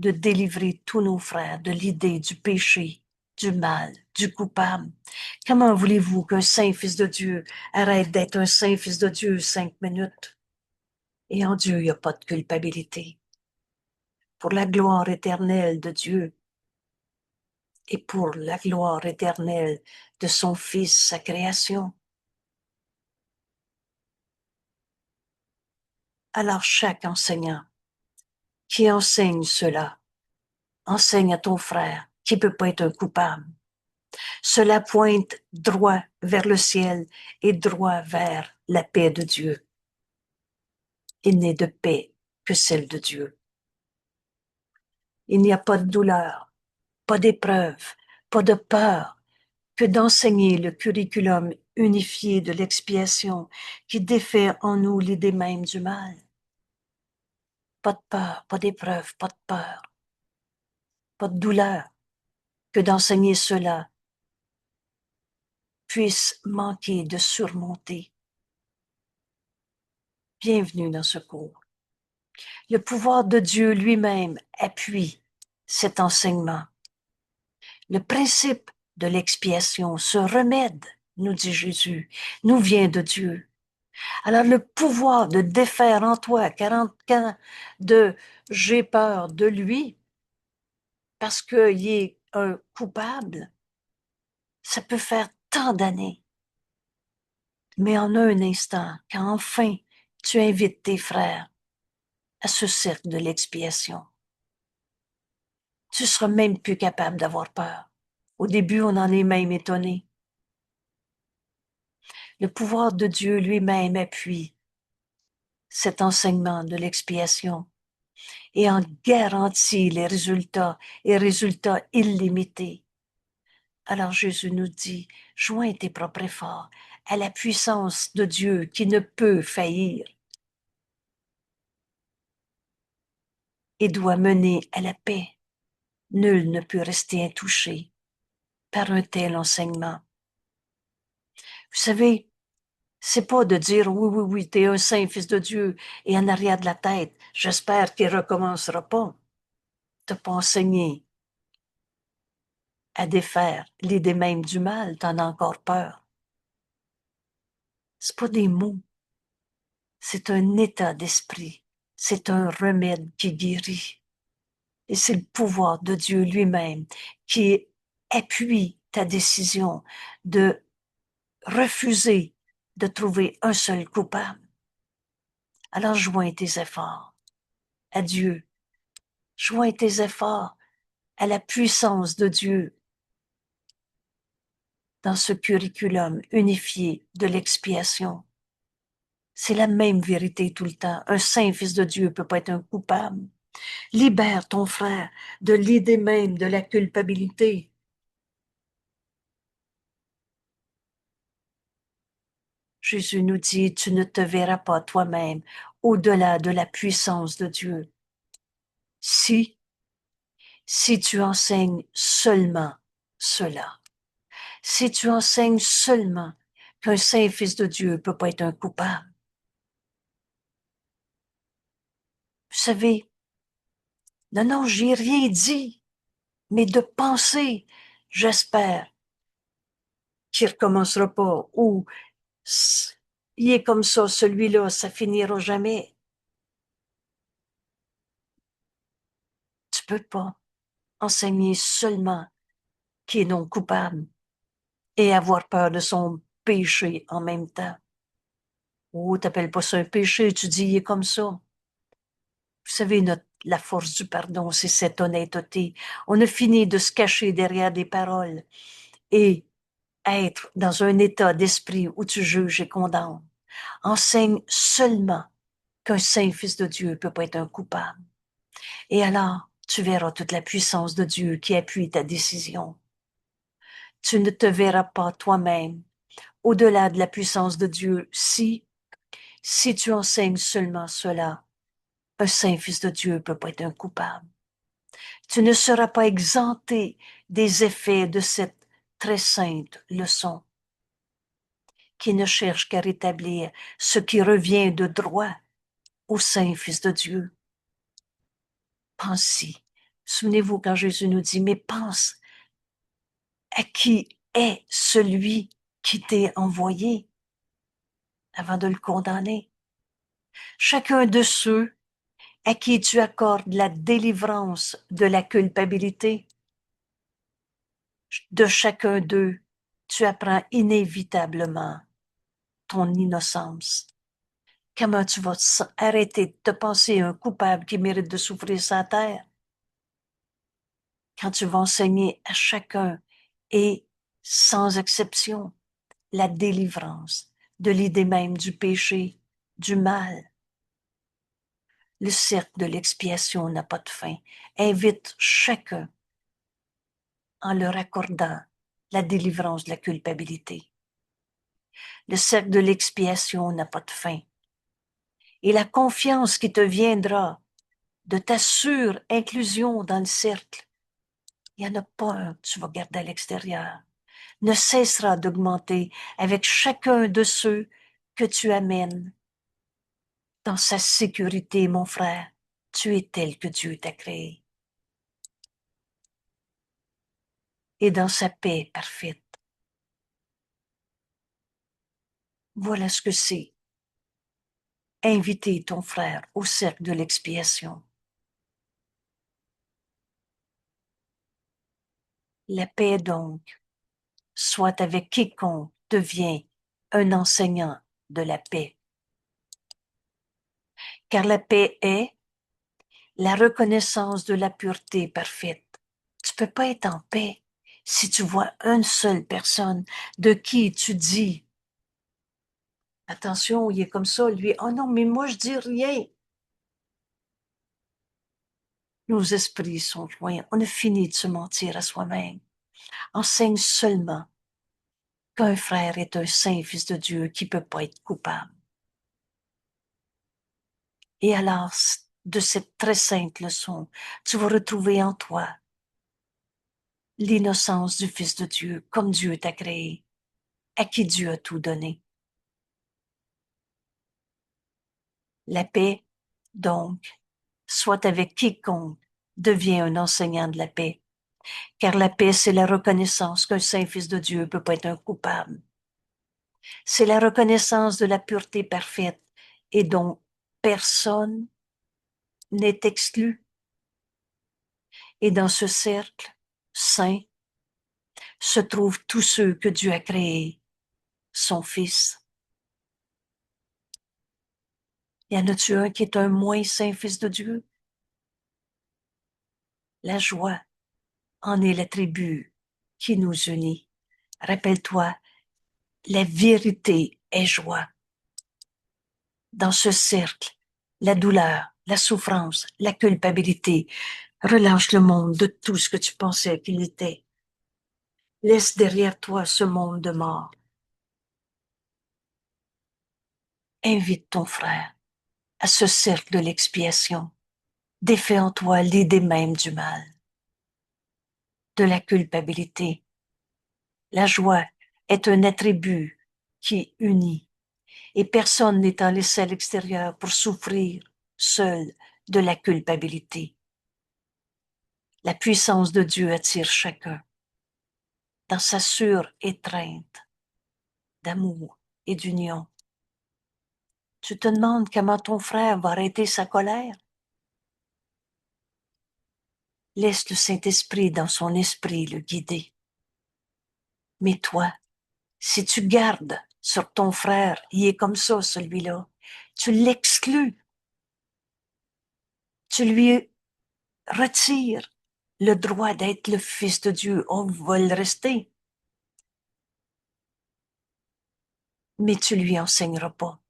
de délivrer tous nos frères de l'idée du péché, du mal, du coupable. Comment voulez-vous qu'un saint fils de Dieu arrête d'être un saint fils de Dieu 5 minutes? Et en Dieu, il n'y a pas de culpabilité. Pour la gloire éternelle de Dieu et pour la gloire éternelle de son Fils, sa création. Alors chaque enseignant qui enseigne cela, enseigne à ton frère qui peut pas être un coupable. Cela pointe droit vers le ciel et droit vers la paix de Dieu. Il n'est de paix que celle de Dieu. Il n'y a pas de douleur, pas d'épreuve, pas de peur que d'enseigner le curriculum unifié de l'expiation qui défait en nous l'idée même du mal. Pas de peur, pas d'épreuve, pas de peur, pas de douleur, que d'enseigner cela puisse manquer de surmonter. Bienvenue dans ce cours. Le pouvoir de Dieu lui-même appuie cet enseignement. Le principe de l'expiation, ce remède, nous dit Jésus, nous vient de Dieu. Alors le pouvoir de défaire en toi 40 ans de j'ai peur de lui parce qu'il est un coupable, ça peut faire tant d'années. Mais en un instant, quand enfin tu invites tes frères à ce cercle de l'expiation, tu seras même plus capable d'avoir peur. Au début, on en est même étonné. Le pouvoir de Dieu lui-même appuie cet enseignement de l'expiation et en garantit les résultats et résultats illimités. Alors Jésus nous dit, joins tes propres efforts à la puissance de Dieu qui ne peut faillir et doit mener à la paix. Nul ne peut rester intouché par un tel enseignement. Vous savez, c'est pas de dire oui, oui, oui, t'es un saint fils de Dieu et en arrière de la tête, j'espère qu'il recommencera pas. T'as pas enseigné à défaire l'idée même du mal, t'en as encore peur. C'est pas des mots, c'est un état d'esprit, c'est un remède qui guérit. Et c'est le pouvoir de Dieu lui-même qui appuie ta décision de refuser de trouver un seul coupable. Alors joins tes efforts à Dieu, joins tes efforts à la puissance de Dieu dans ce curriculum unifié de l'expiation. C'est la même vérité tout le temps. Un saint fils de Dieu peut pas être un coupable. Libère ton frère de l'idée même de la culpabilité. Jésus nous dit, tu ne te verras pas toi-même au-delà de la puissance de Dieu. Si tu enseignes seulement cela, si tu enseignes seulement qu'un saint fils de Dieu peut pas être un coupable. Vous savez, non, j'ai rien dit, mais de penser, j'espère qu'il recommencera pas, ou il est comme ça, celui-là, ça finira jamais. Tu peux pas enseigner seulement qui est non coupable et avoir peur de son péché en même temps. Oh, t'appelles pas ça un péché, tu dis il est comme ça. Vous savez, la force du pardon, c'est cette honnêteté. On a fini de se cacher derrière des paroles et être dans un état d'esprit où tu juges et condamnes. Enseigne seulement qu'un saint fils de Dieu peut pas être un coupable. Et alors, tu verras toute la puissance de Dieu qui appuie ta décision. Tu ne te verras pas toi-même au-delà de la puissance de Dieu si tu enseignes seulement cela. Un saint fils de Dieu peut pas être un coupable. Tu ne seras pas exempté des effets de cette très sainte leçon qui ne cherche qu'à rétablir ce qui revient de droit au saint fils de Dieu. Pense-y, Souvenez-vous quand Jésus nous dit, mais pense à qui est celui qui t'est envoyé avant de le condamner. Chacun de ceux à qui tu accordes la délivrance de la culpabilité, de chacun d'eux, tu apprends inévitablement ton innocence. Comment tu vas arrêter de te penser un coupable qui mérite de souffrir sa terre? Quand tu vas enseigner à chacun et sans exception la délivrance de l'idée même du péché, du mal. Le cercle de l'expiation n'a pas de fin. Invite chacun en leur accordant la délivrance de la culpabilité. Le cercle de l'expiation n'a pas de fin. Et la confiance qui te viendra de ta sûre inclusion dans le cercle, il n'y en a pas un que tu vas garder à l'extérieur, ne cessera d'augmenter avec chacun de ceux que tu amènes dans sa sécurité, mon frère. Tu es tel que Dieu t'a créé. Et dans sa paix parfaite. Voilà ce que c'est. Inviter ton frère au cercle de l'expiation. La paix donc, soit avec quiconque devient un enseignant de la paix. Car la paix est la reconnaissance de la pureté parfaite. Tu peux pas être en paix si tu vois une seule personne de qui tu dis attention, il est comme ça, lui. Oh non, mais moi, je dis rien. Nos esprits sont joints. On a fini de se mentir à soi-même. Enseigne seulement qu'un frère est un saint fils de Dieu qui peut pas être coupable. Et alors, de cette très sainte leçon, tu vas retrouver en toi l'innocence du Fils de Dieu, comme Dieu t'a créé, à qui Dieu a tout donné. La paix, donc, soit avec quiconque devient un enseignant de la paix. Car la paix, c'est la reconnaissance qu'un saint fils de Dieu peut pas être un coupable. C'est la reconnaissance de la pureté parfaite et dont personne n'est exclu. Et dans ce cercle saint se trouvent tous ceux que Dieu a créés, son Fils. Y en a-tu un qui est un moins saint fils de Dieu? La joie en est l'attribut qui nous unit. Rappelle-toi, la vérité est joie. Dans ce cercle, la douleur, la souffrance, la culpabilité, relâche le monde de tout ce que tu pensais qu'il était. Laisse derrière toi ce monde de mort. Invite ton frère à ce cercle de l'expiation. Défais en toi l'idée même du mal, de la culpabilité. La joie est un attribut qui unit et personne n'étant laissé à l'extérieur pour souffrir seul de la culpabilité. La puissance de Dieu attire chacun dans sa sûre étreinte d'amour et d'union. Tu te demandes comment ton frère va arrêter sa colère? Laisse le Saint-Esprit dans son esprit le guider. Mais toi, si tu gardes sur ton frère, il est comme ça, celui-là, tu l'exclus, tu lui retires le droit d'être le Fils de Dieu. On va le rester, mais tu lui enseigneras pas.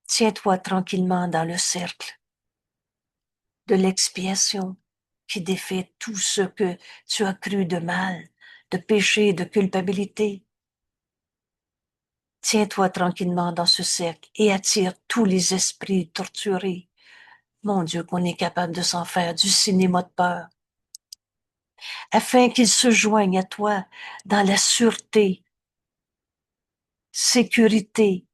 Tiens-toi tranquillement dans le cercle de l'expiation qui défait tout ce que tu as cru de mal, de péché, de culpabilité. Tiens-toi tranquillement dans ce cercle et attire tous les esprits torturés. Mon Dieu, qu'on est capable de s'en faire du cinéma de peur, afin qu'ils se joignent à toi dans la sûreté, sécurité,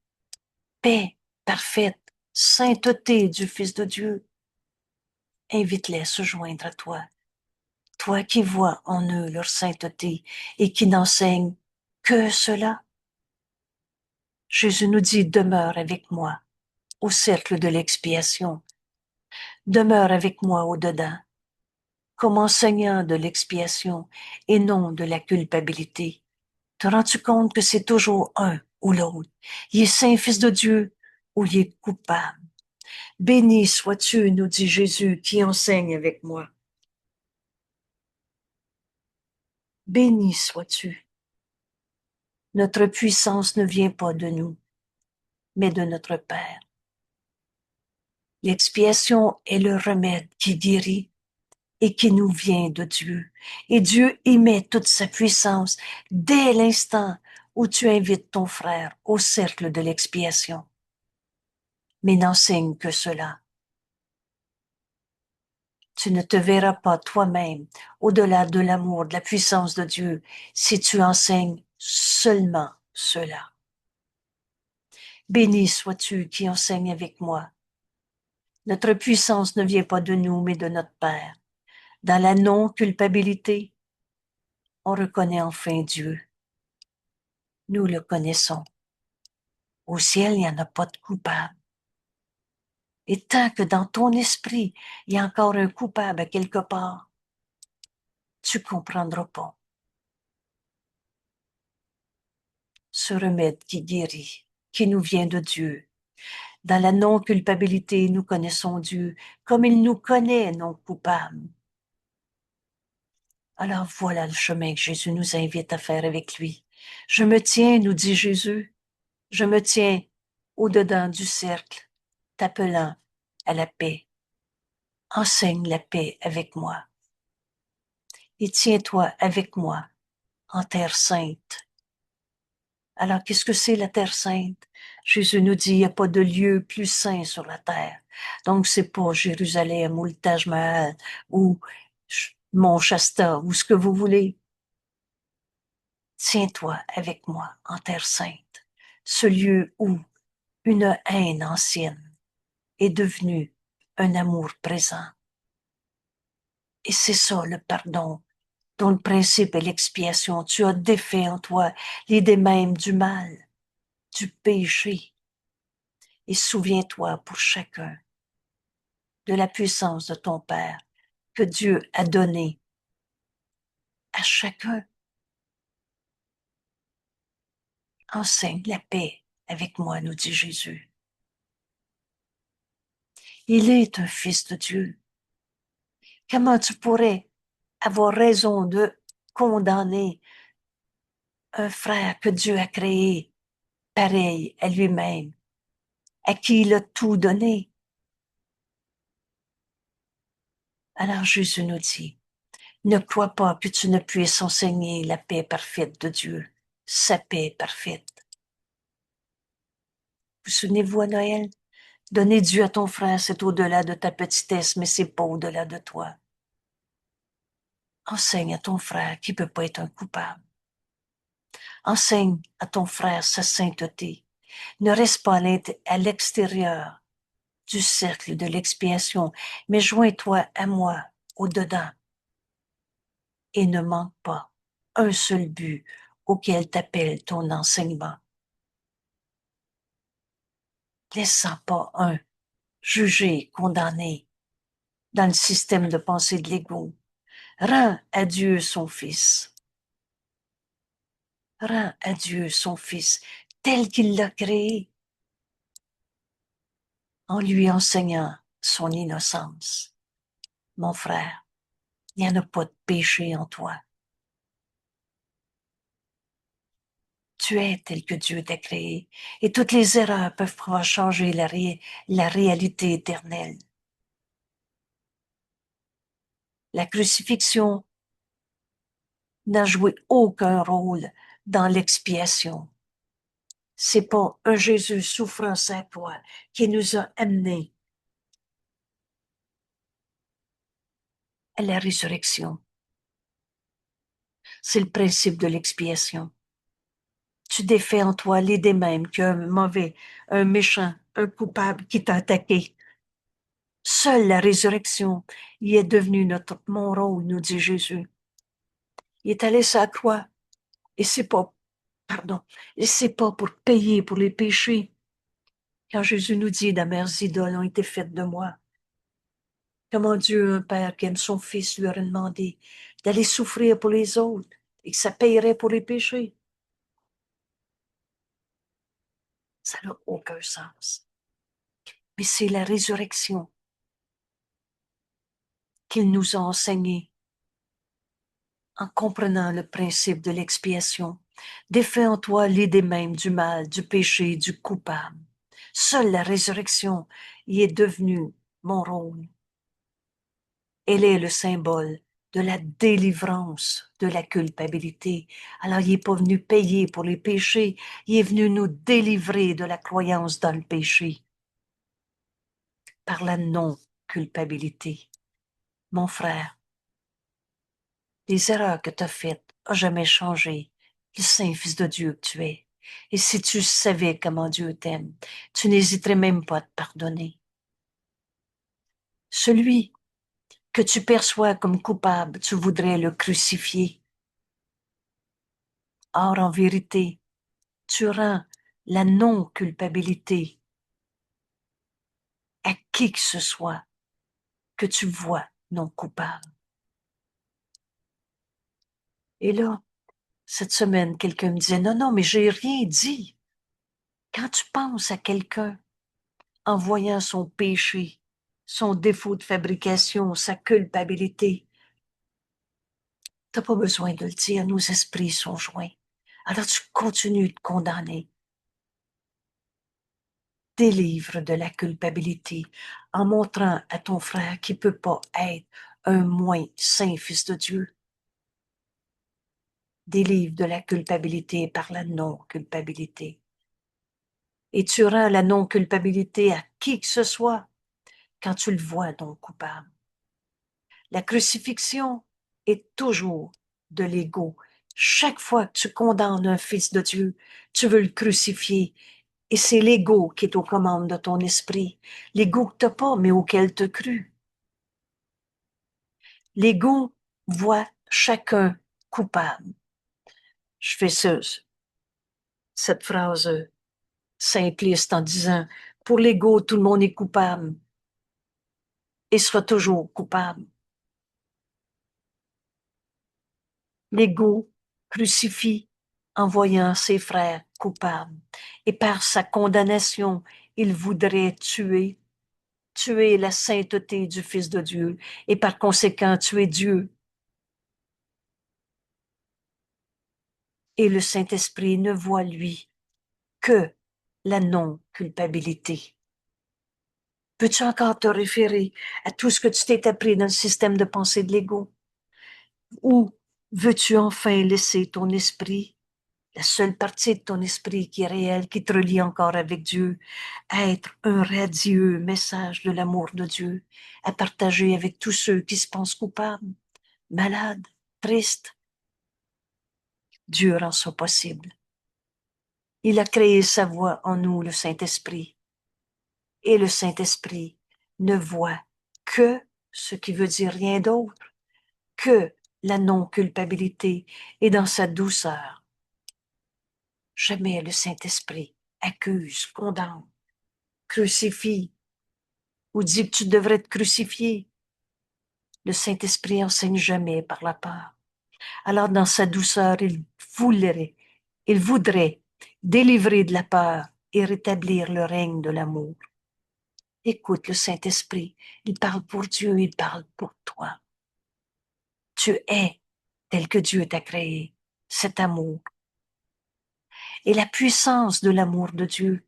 paix parfaite, sainteté du Fils de Dieu. invite-les à se joindre à toi. Toi qui vois en eux leur sainteté et qui n'enseigne que cela. Jésus nous dit, demeure avec moi au cercle de l'expiation. Demeure avec moi au-dedans, comme enseignant de l'expiation et non de la culpabilité. Te rends-tu compte que c'est toujours un ou l'autre? Il est saint fils de Dieu ou il est coupable. Béni sois-tu, nous dit Jésus, qui enseigne avec moi. Béni sois-tu. Notre puissance ne vient pas de nous, mais de notre Père. L'expiation est le remède qui guérit et qui nous vient de Dieu. Et Dieu y met toute sa puissance dès l'instant où tu invites ton frère au cercle de l'expiation. Mais n'enseigne que cela. Tu ne te verras pas toi-même au-delà de l'amour, de la puissance de Dieu, si tu enseignes seulement cela. Béni sois-tu qui enseigne avec moi. Notre puissance ne vient pas de nous, mais de notre Père. Dans la non-culpabilité, on reconnaît enfin Dieu. Nous le connaissons. Au ciel, il n'y en a pas de coupable. Et tant que dans ton esprit, il y a encore un coupable à quelque part, tu comprendras pas ce remède qui guérit, qui nous vient de Dieu. Dans la non-culpabilité, nous connaissons Dieu comme il nous connaît non coupables. Alors voilà le chemin que Jésus nous invite à faire avec lui. Je me tiens, nous dit Jésus, je me tiens au-dedans du cercle, t'appelant à la paix. Enseigne la paix avec moi. Et tiens-toi avec moi en terre sainte. Alors, qu'est-ce que c'est la terre sainte? Jésus nous dit, il n'y a pas de lieu plus saint sur la terre. Donc, c'est pas Jérusalem ou le Taj Mahal ou Mont Shasta ou ce que vous voulez. Tiens-toi avec moi en terre sainte, ce lieu où une haine ancienne est devenue un amour présent. Et c'est ça le pardon, dont le principe est l'expiation. Tu as défait en toi l'idée même du mal, du péché. Et souviens-toi pour chacun de la puissance de ton Père que Dieu a donnée à chacun. Enseigne la paix avec moi, nous dit Jésus. Il est un fils de Dieu. Comment tu pourrais avoir raison de condamner un frère que Dieu a créé pareil à lui-même, à qui il a tout donné? Alors Jésus nous dit, ne crois pas que tu ne puisses enseigner la paix parfaite de Dieu, sa paix parfaite. Vous souvenez-vous à Noël? Donner Dieu à ton frère, c'est au-delà de ta petitesse, mais c'est pas au-delà de toi. Enseigne à ton frère qui peut pas être un coupable. Enseigne à ton frère sa sainteté. Ne reste pas à l'extérieur du cercle de l'expiation, mais joins-toi à moi au-dedans. Et ne manque pas un seul but auquel t'appelle ton enseignement. Laissant pas un jugé, condamné dans le système de pensée de l'ego. Rends à Dieu son Fils. Rends à Dieu son Fils tel qu'il l'a créé, en lui enseignant son innocence. Mon frère, il n'y en a pas de péché en toi. Tu es tel que Dieu t'a créé et toutes les erreurs peuvent pouvoir changer la réalité éternelle. La crucifixion n'a joué aucun rôle dans l'expiation. C'est pas un Jésus souffrant sans toi qui nous a amenés à la résurrection. C'est le principe de l'expiation. Tu défais en toi l'idée même qu'un mauvais, un méchant, un coupable qui t'a attaqué Seule la résurrection y est devenue mon rôle, nous dit Jésus. Il est allé sur la croix et c'est pas pour payer pour les péchés. Quand Jésus nous dit, les mères idoles ont été faites de moi. Comment Dieu, un père qui aime son fils, lui aurait demandé d'aller souffrir pour les autres et que ça payerait pour les péchés. Ça n'a aucun sens. Mais c'est la résurrection qu'il nous a enseigné en comprenant le principe de l'expiation. Défais en toi l'idée même du mal, du péché, du coupable. Seule la résurrection y est devenue mon rôle. Elle est le symbole de la délivrance de la culpabilité. Alors, il n'est pas venu payer pour les péchés, il est venu nous délivrer de la croyance dans le péché par la non-culpabilité. Mon frère, les erreurs que tu as faites n'ont jamais changé le Saint Fils de Dieu que tu es. Et si tu savais comment Dieu t'aime, tu n'hésiterais même pas à te pardonner. Celui que tu perçois comme coupable, tu voudrais le crucifier. Or, en vérité, tu rends la non-culpabilité à qui que ce soit que tu vois non coupable. Et là, cette semaine, quelqu'un me disait, non, non, mais j'ai rien dit. Quand tu penses à quelqu'un en voyant son péché, son défaut de fabrication, sa culpabilité, t'as pas besoin de le dire, nos esprits sont joints. Alors tu continues de condamner. Délivre de la culpabilité en montrant à ton frère qu'il peut pas être un moins saint fils de Dieu. Délivre de la culpabilité par la non-culpabilité. Et tu rends la non-culpabilité à qui que ce soit quand tu le vois non coupable. La crucifixion est toujours de l'ego. Chaque fois que tu condamnes un fils de Dieu, tu veux le crucifier. Et c'est l'ego qui est aux commandes de ton esprit. L'ego que tu n'as pas, mais auquel tu as cru. L'ego voit chacun coupable. Je fais cette phrase simpliste en disant, pour l'ego, tout le monde est coupable et sera toujours coupable. L'ego crucifie en voyant ses frères coupables et par sa condamnation, il voudrait tuer la sainteté du Fils de Dieu et par conséquent tuer Dieu. Et le Saint-Esprit ne voit, lui, que la non-culpabilité. Peux-tu encore te référer à tout ce que tu t'es appris dans le système de pensée de l'ego? Ou veux-tu enfin laisser ton esprit, la seule partie de ton esprit qui est réelle, qui te relie encore avec Dieu, être un radieux message de l'amour de Dieu, à partager avec tous ceux qui se pensent coupables, malades, tristes? Dieu rend ça possible. Il a créé sa voix en nous, le Saint-Esprit. Et le Saint-Esprit ne voit que ce qui veut dire rien d'autre que la non-culpabilité et dans sa douceur. Jamais le Saint-Esprit accuse, condamne, crucifie ou dit que tu devrais te crucifier. Le Saint-Esprit enseigne jamais par la peur. Alors dans sa douceur, il voudrait délivrer de la peur et rétablir le règne de l'amour. Écoute le Saint-Esprit, il parle pour Dieu, il parle pour toi. Tu es tel que Dieu t'a créé, cet amour. Et la puissance de l'amour de Dieu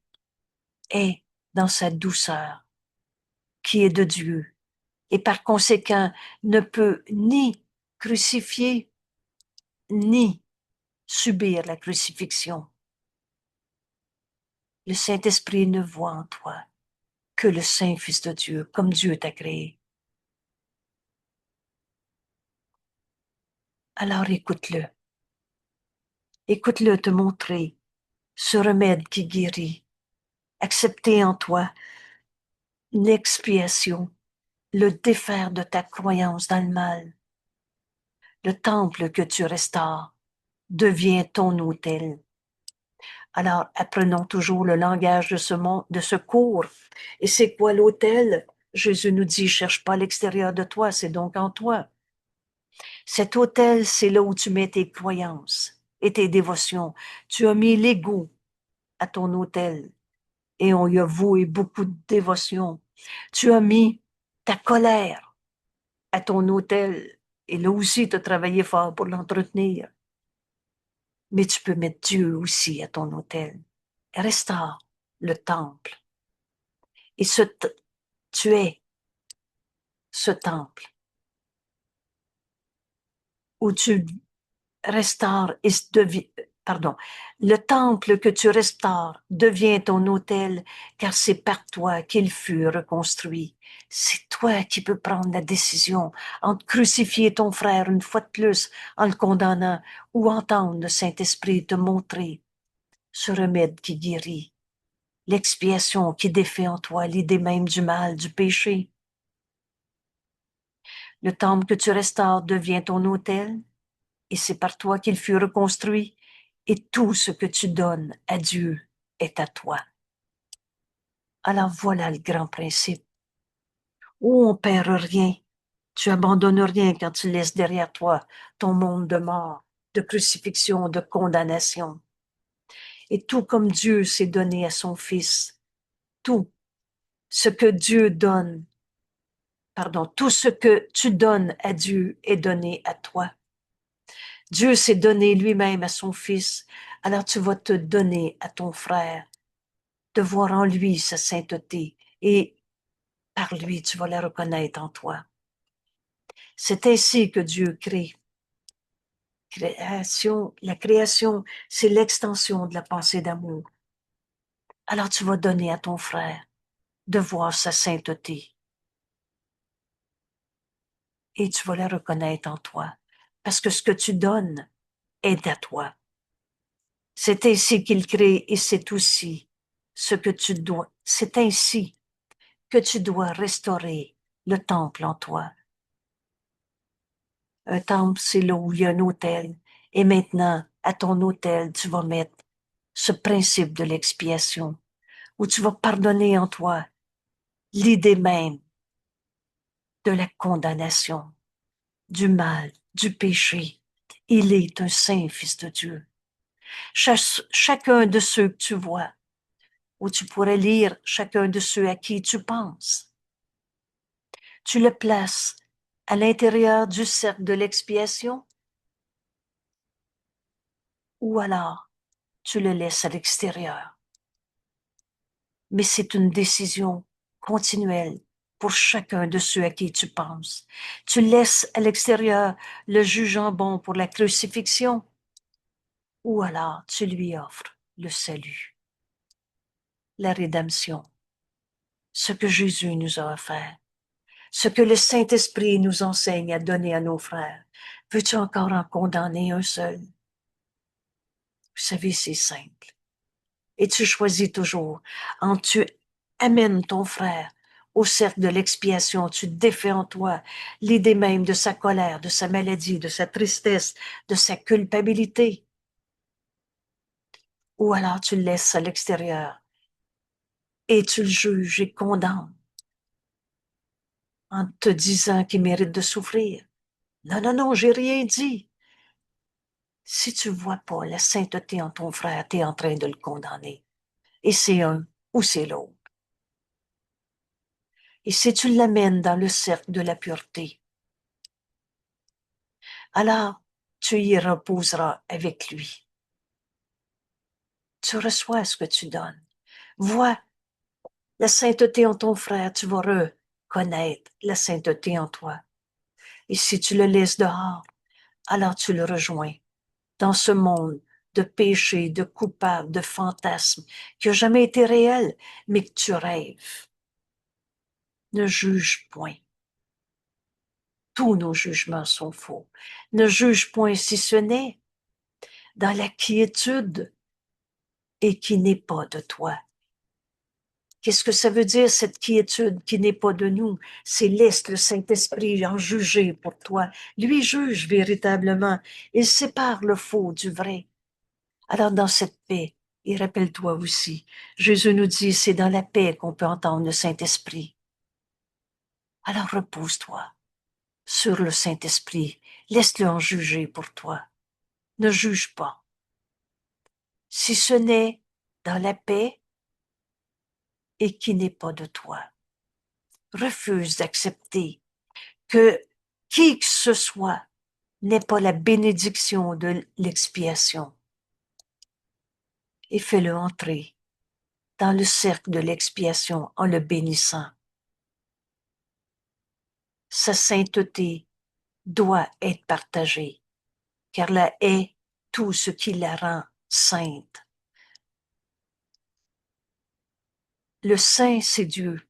est dans sa douceur, qui est de Dieu, et par conséquent ne peut ni crucifier, ni subir la crucifixion. Le Saint-Esprit ne voit en toi que le Saint Fils de Dieu, comme Dieu t'a créé. Alors écoute-le. Écoute-le te montrer ce remède qui guérit. Accepter en toi l'expiation le défaire de ta croyance dans le mal. Le temple que tu restaures devient ton autel. Alors, apprenons toujours le langage de ce cours. Et c'est quoi l'autel? Jésus nous dit, cherche pas à l'extérieur de toi, c'est donc en toi. Cet autel, c'est là où tu mets tes croyances et tes dévotions. Tu as mis l'ego à ton autel et on y a voué beaucoup de dévotion. Tu as mis ta colère à ton autel et là aussi tu as travaillé fort pour l'entretenir. Mais tu peux mettre Dieu aussi à ton autel. Restaure le temple. Et tu es ce temple où tu restaures et pardon, le temple que tu restaures devient ton autel, car c'est par toi qu'il fut reconstruit. C'est toi qui peux prendre la décision entre crucifier ton frère une fois de plus en le condamnant ou entendre le Saint-Esprit te montrer ce remède qui guérit, l'expiation qui défait en toi l'idée même du mal, du péché. Le temple que tu restaures devient ton autel, et c'est par toi qu'il fut reconstruit, et tout ce que tu donnes à Dieu est à toi. Alors voilà le grand principe. Où on perd rien, tu abandonnes rien quand tu laisses derrière toi ton monde de mort, de crucifixion, de condamnation. Et tout comme Dieu s'est donné à son Fils, tout ce que Dieu donne, tout ce que tu donnes à Dieu est donné à toi. Dieu s'est donné lui-même à son Fils, alors tu vas te donner à ton frère, de voir en lui sa sainteté, et par lui tu vas la reconnaître en toi. C'est ainsi que Dieu crée. La création, c'est l'extension de la pensée d'amour. Alors tu vas donner à ton frère de voir sa sainteté, et tu vas la reconnaître en toi, parce que ce que tu donnes est à toi. C'est ainsi qu'il crée, et c'est aussi ce que tu dois. C'est ainsi que tu dois restaurer le temple en toi. Un temple, c'est là où il y a un autel. Et maintenant, à ton autel, tu vas mettre ce principe de l'expiation, où tu vas pardonner en toi l'idée même de la condamnation, du mal, du péché. Il est un saint fils de Dieu. Chacun de ceux que tu vois, ou tu pourrais lire chacun de ceux à qui tu penses, tu le places à l'intérieur du cercle de l'expiation, ou alors tu le laisses à l'extérieur. Mais c'est une décision continuelle pour chacun de ceux à qui tu penses. Tu laisses à l'extérieur le jugeant bon pour la crucifixion, ou alors tu lui offres le salut, la rédemption, ce que Jésus nous a offert, ce que le Saint-Esprit nous enseigne à donner à nos frères. Veux-tu encore en condamner un seul? Vous savez, c'est simple. Et tu choisis toujours. Tu amènes ton frère au cercle de l'expiation, tu défais en toi l'idée même de sa colère, de sa maladie, de sa tristesse, de sa culpabilité. Ou alors tu le laisses à l'extérieur et tu le juges et condamnes en te disant qu'il mérite de souffrir. Non, non, non, j'ai rien dit. Si tu vois pas la sainteté en ton frère, tu es en train de le condamner. Et c'est un ou c'est l'autre. Et si tu l'amènes dans le cercle de la pureté, alors tu y reposeras avec lui. Tu reçois ce que tu donnes. Vois la sainteté en ton frère, tu vas reconnaître la sainteté en toi. Et si tu le laisses dehors, alors tu le rejoins dans ce monde de péché, de coupable, de fantasme qui n'a jamais été réel, mais que tu rêves. Ne juge point. Tous nos jugements sont faux. Ne juge point si ce n'est dans la quiétude et qui n'est pas de toi. Qu'est-ce que ça veut dire, cette quiétude qui n'est pas de nous? C'est laisse le Saint-Esprit en juger pour toi. Lui juge véritablement. Il sépare le faux du vrai. Alors, dans cette paix, et rappelle-toi aussi, Jésus nous dit, c'est dans la paix qu'on peut entendre le Saint-Esprit. Alors, repose-toi sur le Saint-Esprit. Laisse-le en juger pour toi. Ne juge pas. Si ce n'est dans la paix et qui n'est pas de toi. Refuse d'accepter que qui que ce soit n'ait pas la bénédiction de l'expiation. Et fais-le entrer dans le cercle de l'expiation en le bénissant. Sa sainteté doit être partagée, car la est tout ce qui la rend sainte. Le saint, c'est Dieu.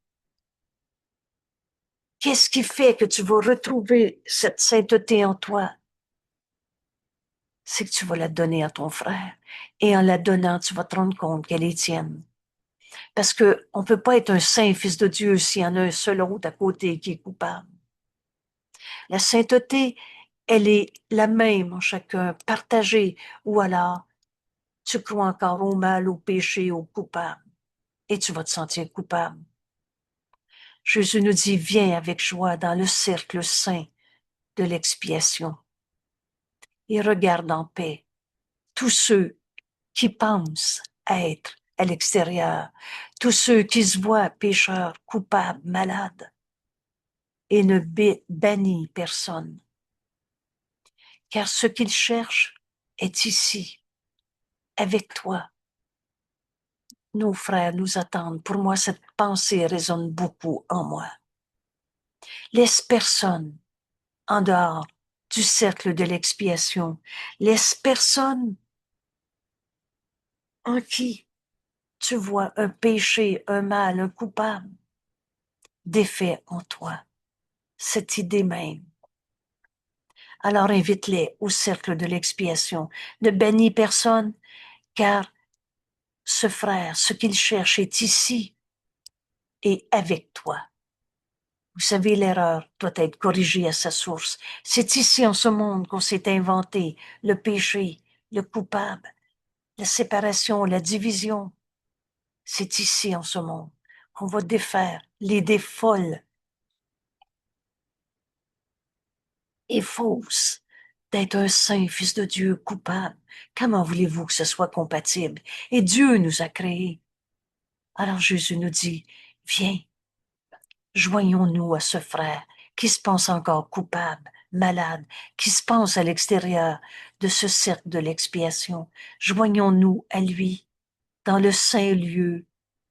Qu'est-ce qui fait que tu vas retrouver cette sainteté en toi? C'est que tu vas la donner à ton frère. Et en la donnant, tu vas te rendre compte qu'elle est tienne. Parce que on peut pas être un saint fils de Dieu s'il y en a un seul autre à côté qui est coupable. La sainteté, elle est la même en chacun, partagée. Ou alors, tu crois encore au mal, au péché, au coupable. Et tu vas te sentir coupable. Jésus nous dit, viens avec joie dans le cercle saint de l'expiation. Et regarde en paix tous ceux qui pensent être à l'extérieur, tous ceux qui se voient pécheurs, coupables, malades, et ne bannit personne. Car ce qu'ils cherchent est ici, avec toi. Nos frères nous attendent. Pour moi, cette pensée résonne beaucoup en moi. Laisse personne en dehors du cercle de l'expiation. Laisse personne en qui tu vois un péché, un mal, un coupable, défait en toi, cette idée même. Alors invite-les au cercle de l'expiation. Ne bannis personne, car ce frère, ce qu'il cherche est ici et avec toi. Vous savez, l'erreur doit être corrigée à sa source. C'est ici, en ce monde, qu'on s'est inventé le péché, le coupable, la séparation, la division. C'est ici, en ce monde, qu'on va défaire l'idée folle et fausse d'être un saint fils de Dieu coupable. Comment voulez-vous que ce soit compatible? Et Dieu nous a créés. Alors Jésus nous dit, viens, joignons-nous à ce frère qui se pense encore coupable, malade, qui se pense à l'extérieur de ce cercle de l'expiation. Joignons-nous à lui dans le saint lieu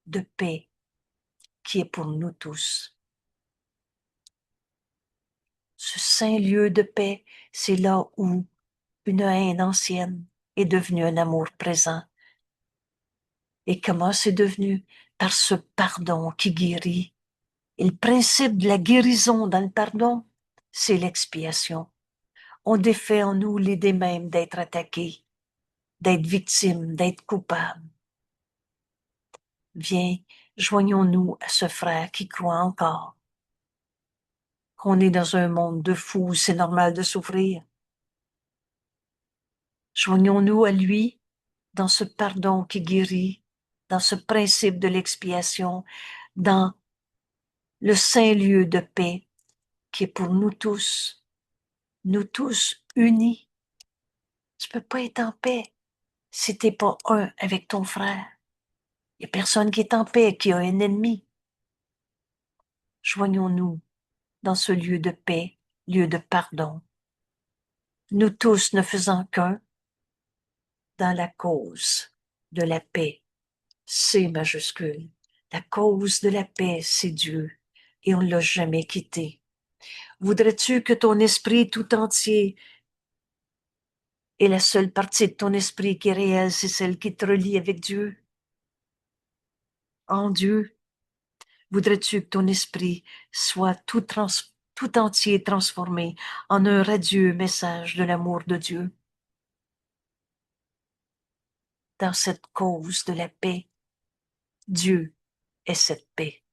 de paix qui est pour nous tous. Ce saint lieu de paix, c'est là où une haine ancienne est devenue un amour présent. Et comment c'est devenu? Par ce pardon qui guérit. Et le principe de la guérison dans le pardon, c'est l'expiation. On défait en nous l'idée même d'être attaqué, d'être victime, d'être coupable. Viens, joignons-nous à ce frère qui croit encore qu'on est dans un monde de fous, c'est normal de souffrir. Joignons-nous à lui dans ce pardon qui guérit, dans ce principe de l'expiation, dans le saint lieu de paix qui est pour nous tous unis. Tu peux pas être en paix si t'es pas un avec ton frère. Il y a personne qui est en paix, qui a un ennemi. Joignons-nous dans ce lieu de paix, lieu de pardon. Nous tous ne faisant qu'un dans la cause de la paix. C majuscule. La cause de la paix, c'est Dieu, et on ne l'a jamais quitté. Voudrais-tu que ton esprit tout entier, et la seule partie de ton esprit qui est réelle, c'est celle qui te relie avec Dieu, en Dieu? Voudrais-tu que ton esprit soit tout entier transformé en un radieux message de l'amour de Dieu? Dans cette cause de la paix, Dieu est cette paix.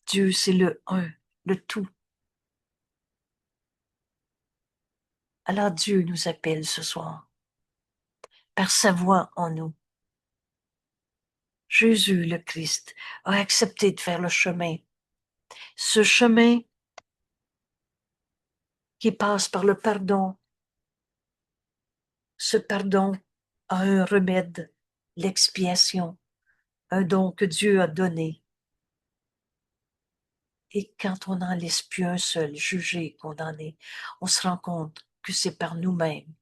Dieu, c'est le un, le tout. Alors Dieu nous appelle ce soir par sa voix en nous. Jésus, le Christ, a accepté de faire le chemin. Ce chemin qui passe par le pardon. Ce pardon a un remède, l'expiation, un don que Dieu a donné. Et quand on n'en laisse plus un seul, jugé, condamné, on se rend compte que c'est par nous-mêmes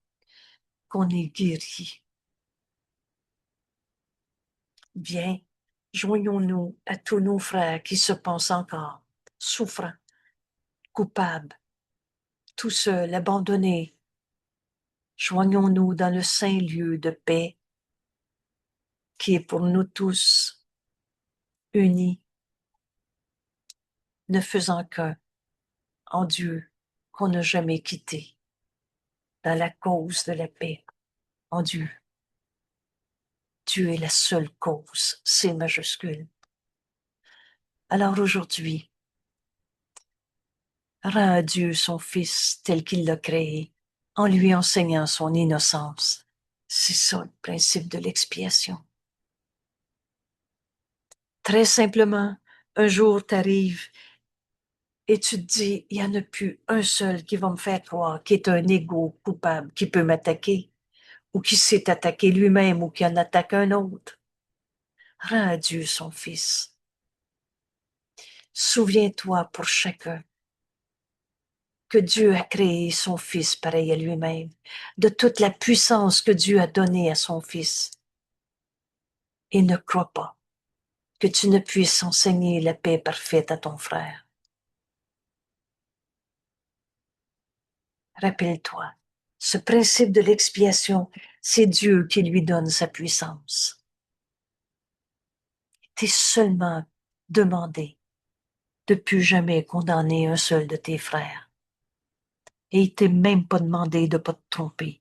qu'on est guéri. Bien, joignons-nous à tous nos frères qui se pensent encore souffrants, coupables, tout seuls, abandonnés. Joignons-nous dans le saint lieu de paix qui est pour nous tous unis, ne faisant qu'un en Dieu qu'on n'a jamais quitté, dans la cause de la paix, en Dieu. Dieu est la seule cause, c'est majuscule. Alors aujourd'hui, rends à Dieu son Fils tel qu'il l'a créé, en lui enseignant son innocence. C'est ça le principe de l'expiation. Très simplement, un jour t'arrive et tu te dis, il n'y en a plus un seul qui va me faire croire qu'il est un égo coupable, qui peut m'attaquer, ou qui s'est attaqué lui-même, ou qui en attaque un autre. Rends à Dieu son Fils. Souviens-toi pour chacun que Dieu a créé son Fils pareil à lui-même, de toute la puissance que Dieu a donnée à son Fils. Et ne crois pas que tu ne puisses enseigner la paix parfaite à ton frère. Rappelle-toi, ce principe de l'expiation, c'est Dieu qui lui donne sa puissance. T'es seulement demandé de plus jamais condamner un seul de tes frères. Et il t'est même pas demandé de pas te tromper.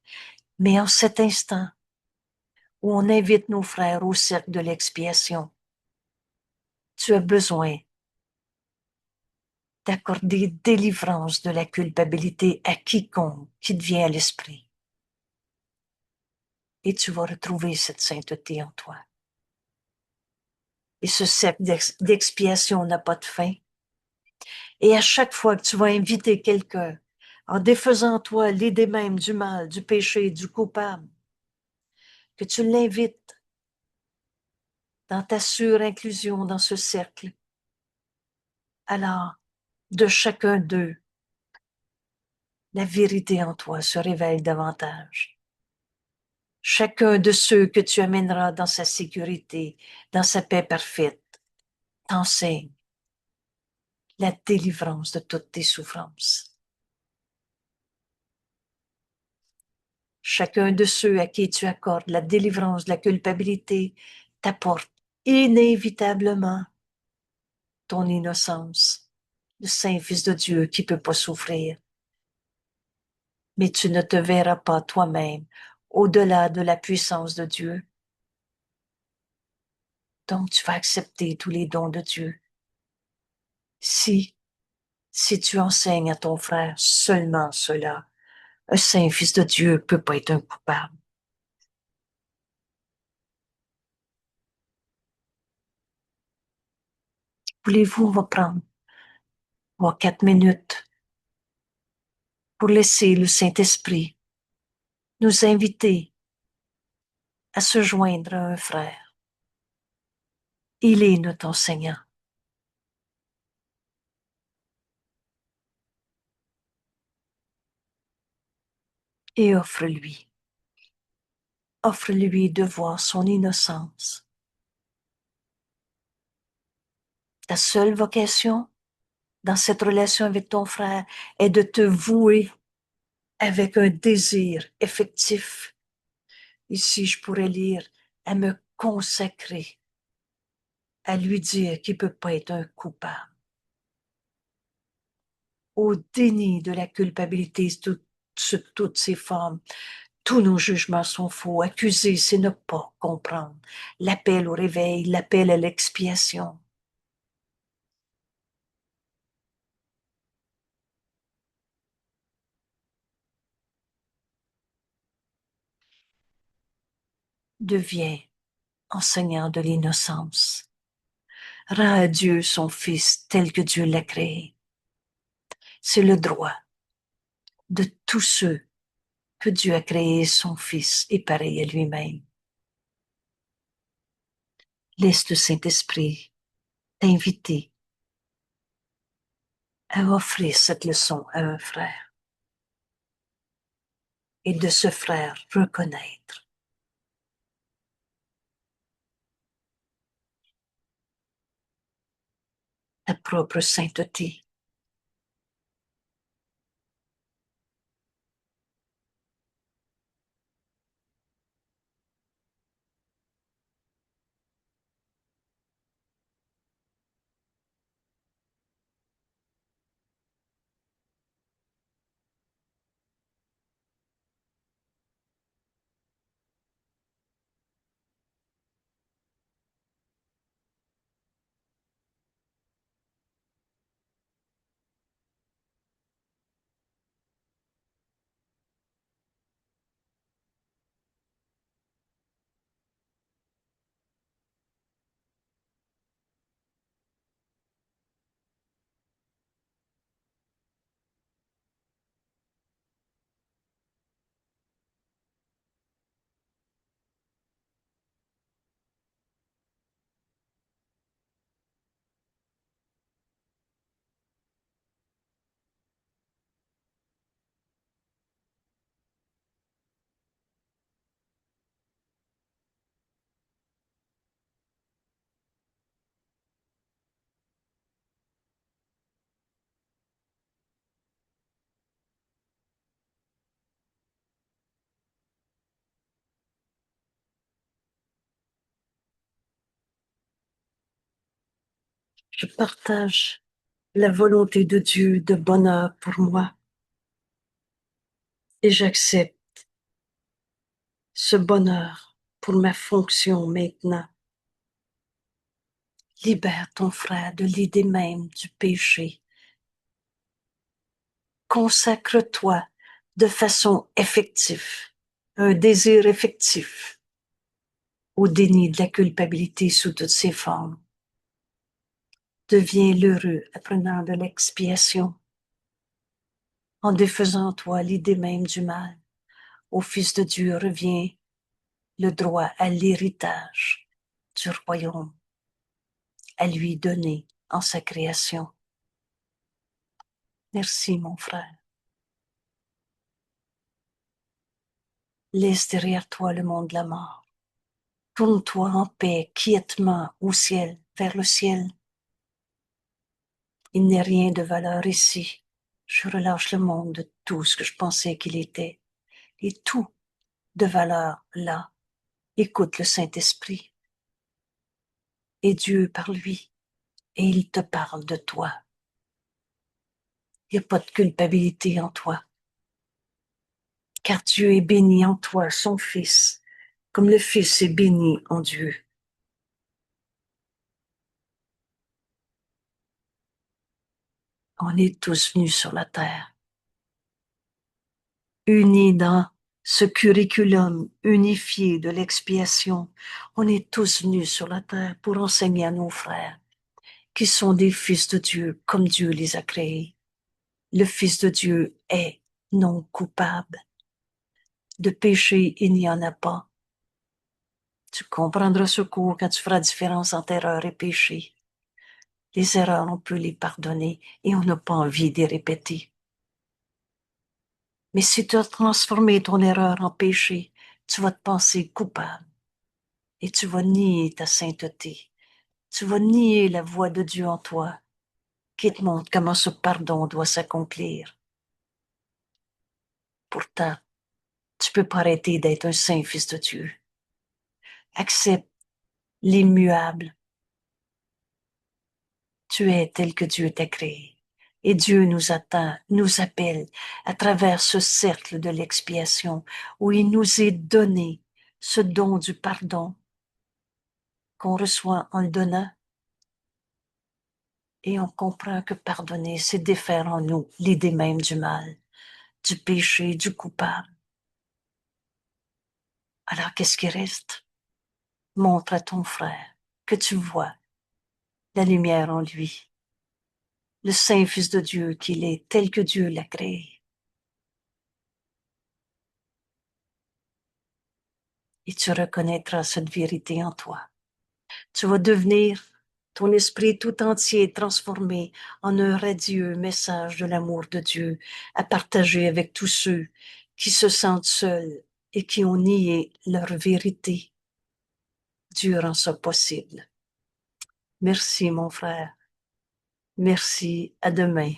Mais en cet instant où on invite nos frères au cercle de l'expiation, tu as besoin d'accorder délivrance de la culpabilité à quiconque qui te vient à l'esprit. Et tu vas retrouver cette sainteté en toi. Et ce cercle d'expiation n'a pas de fin. Et à chaque fois que tu vas inviter quelqu'un, en défaisant toi l'idée même du mal, du péché, du coupable, que tu l'invites dans ta surinclusion dans ce cercle, alors, de chacun d'eux, la vérité en toi se révèle davantage. Chacun de ceux que tu amèneras dans sa sécurité, dans sa paix parfaite, t'enseigne la délivrance de toutes tes souffrances. Chacun de ceux à qui tu accordes la délivrance de la culpabilité t'apporte inévitablement ton innocence, le Saint Fils de Dieu qui ne peut pas souffrir. Mais tu ne te verras pas toi-même au-delà de la puissance de Dieu. Donc tu vas accepter tous les dons de Dieu. Si tu enseignes à ton frère seulement cela, un Saint Fils de Dieu ne peut pas être un coupable. Voulez-vous, on va prendre 4 minutes pour laisser le Saint-Esprit nous inviter à se joindre à un frère. Il est notre enseignant. Et offre-lui de voir son innocence. Ta seule vocation dans cette relation avec ton frère est de te vouer avec un désir effectif. Ici, je pourrais lire à me consacrer, à lui dire qu'il ne peut pas être un coupable. Au déni de la culpabilité sous toutes ses formes. Tous nos jugements sont faux. Accuser, c'est ne pas comprendre. L'appel au réveil, l'appel à l'expiation. Deviens enseignant de l'innocence. Rends à Dieu son Fils tel que Dieu l'a créé. C'est le droit de tous ceux que Dieu a créé, son Fils est pareil à lui-même. Laisse le Saint-Esprit t'inviter à offrir cette leçon à un frère et de ce frère reconnaître ta propre sainteté. Je partage la volonté de Dieu de bonheur pour moi et j'accepte ce bonheur pour ma fonction maintenant. Libère ton frère de l'idée même du péché. Consacre-toi de façon effective, un désir effectif, au déni de la culpabilité sous toutes ses formes. Deviens l'heureux apprenant de l'expiation, en défaisant toi l'idée même du mal. Au Fils de Dieu revient le droit à l'héritage du royaume, à lui donner en sa création. Merci, mon frère. Laisse derrière toi le monde de la mort. Tourne-toi en paix, quiètement au ciel, vers le ciel. Il n'est rien de valeur ici. Je relâche le monde de tout ce que je pensais qu'il était. Et tout de valeur là. Écoute le Saint-Esprit. Et Dieu par lui. Et il te parle de toi. Il n'y a pas de culpabilité en toi. Car Dieu est béni en toi, son Fils, comme le Fils est béni en Dieu. On est tous venus sur la terre, unis dans ce curriculum unifié de l'expiation. On est tous venus sur la terre pour enseigner à nos frères, qui sont des fils de Dieu, comme Dieu les a créés. Le Fils de Dieu est non coupable. De péché, il n'y en a pas. Tu comprendras ce cours quand tu feras différence entre erreur et péché. Les erreurs, on peut les pardonner et on n'a pas envie d'y répéter. Mais si tu as transformé ton erreur en péché, tu vas te penser coupable et tu vas nier ta sainteté. Tu vas nier la voix de Dieu en toi qui te montre comment ce pardon doit s'accomplir. Pourtant, tu peux pas arrêter d'être un saint fils de Dieu. Accepte l'immuable. Tu es tel que Dieu t'a créé. Et Dieu nous attend, nous appelle à travers ce cercle de l'expiation où il nous est donné ce don du pardon qu'on reçoit en le donnant. Et on comprend que pardonner, c'est défaire en nous l'idée même du mal, du péché, du coupable. Alors, qu'est-ce qui reste? montre à ton frère que tu vois la lumière en lui, le Saint Fils de Dieu qu'il est, tel que Dieu l'a créé. Et tu reconnaîtras cette vérité en toi. Tu vas devenir ton esprit tout entier transformé en un radieux message de l'amour de Dieu à partager avec tous ceux qui se sentent seuls et qui ont nié leur vérité. Dieu rend ça possible. Merci, mon frère. Merci. À demain.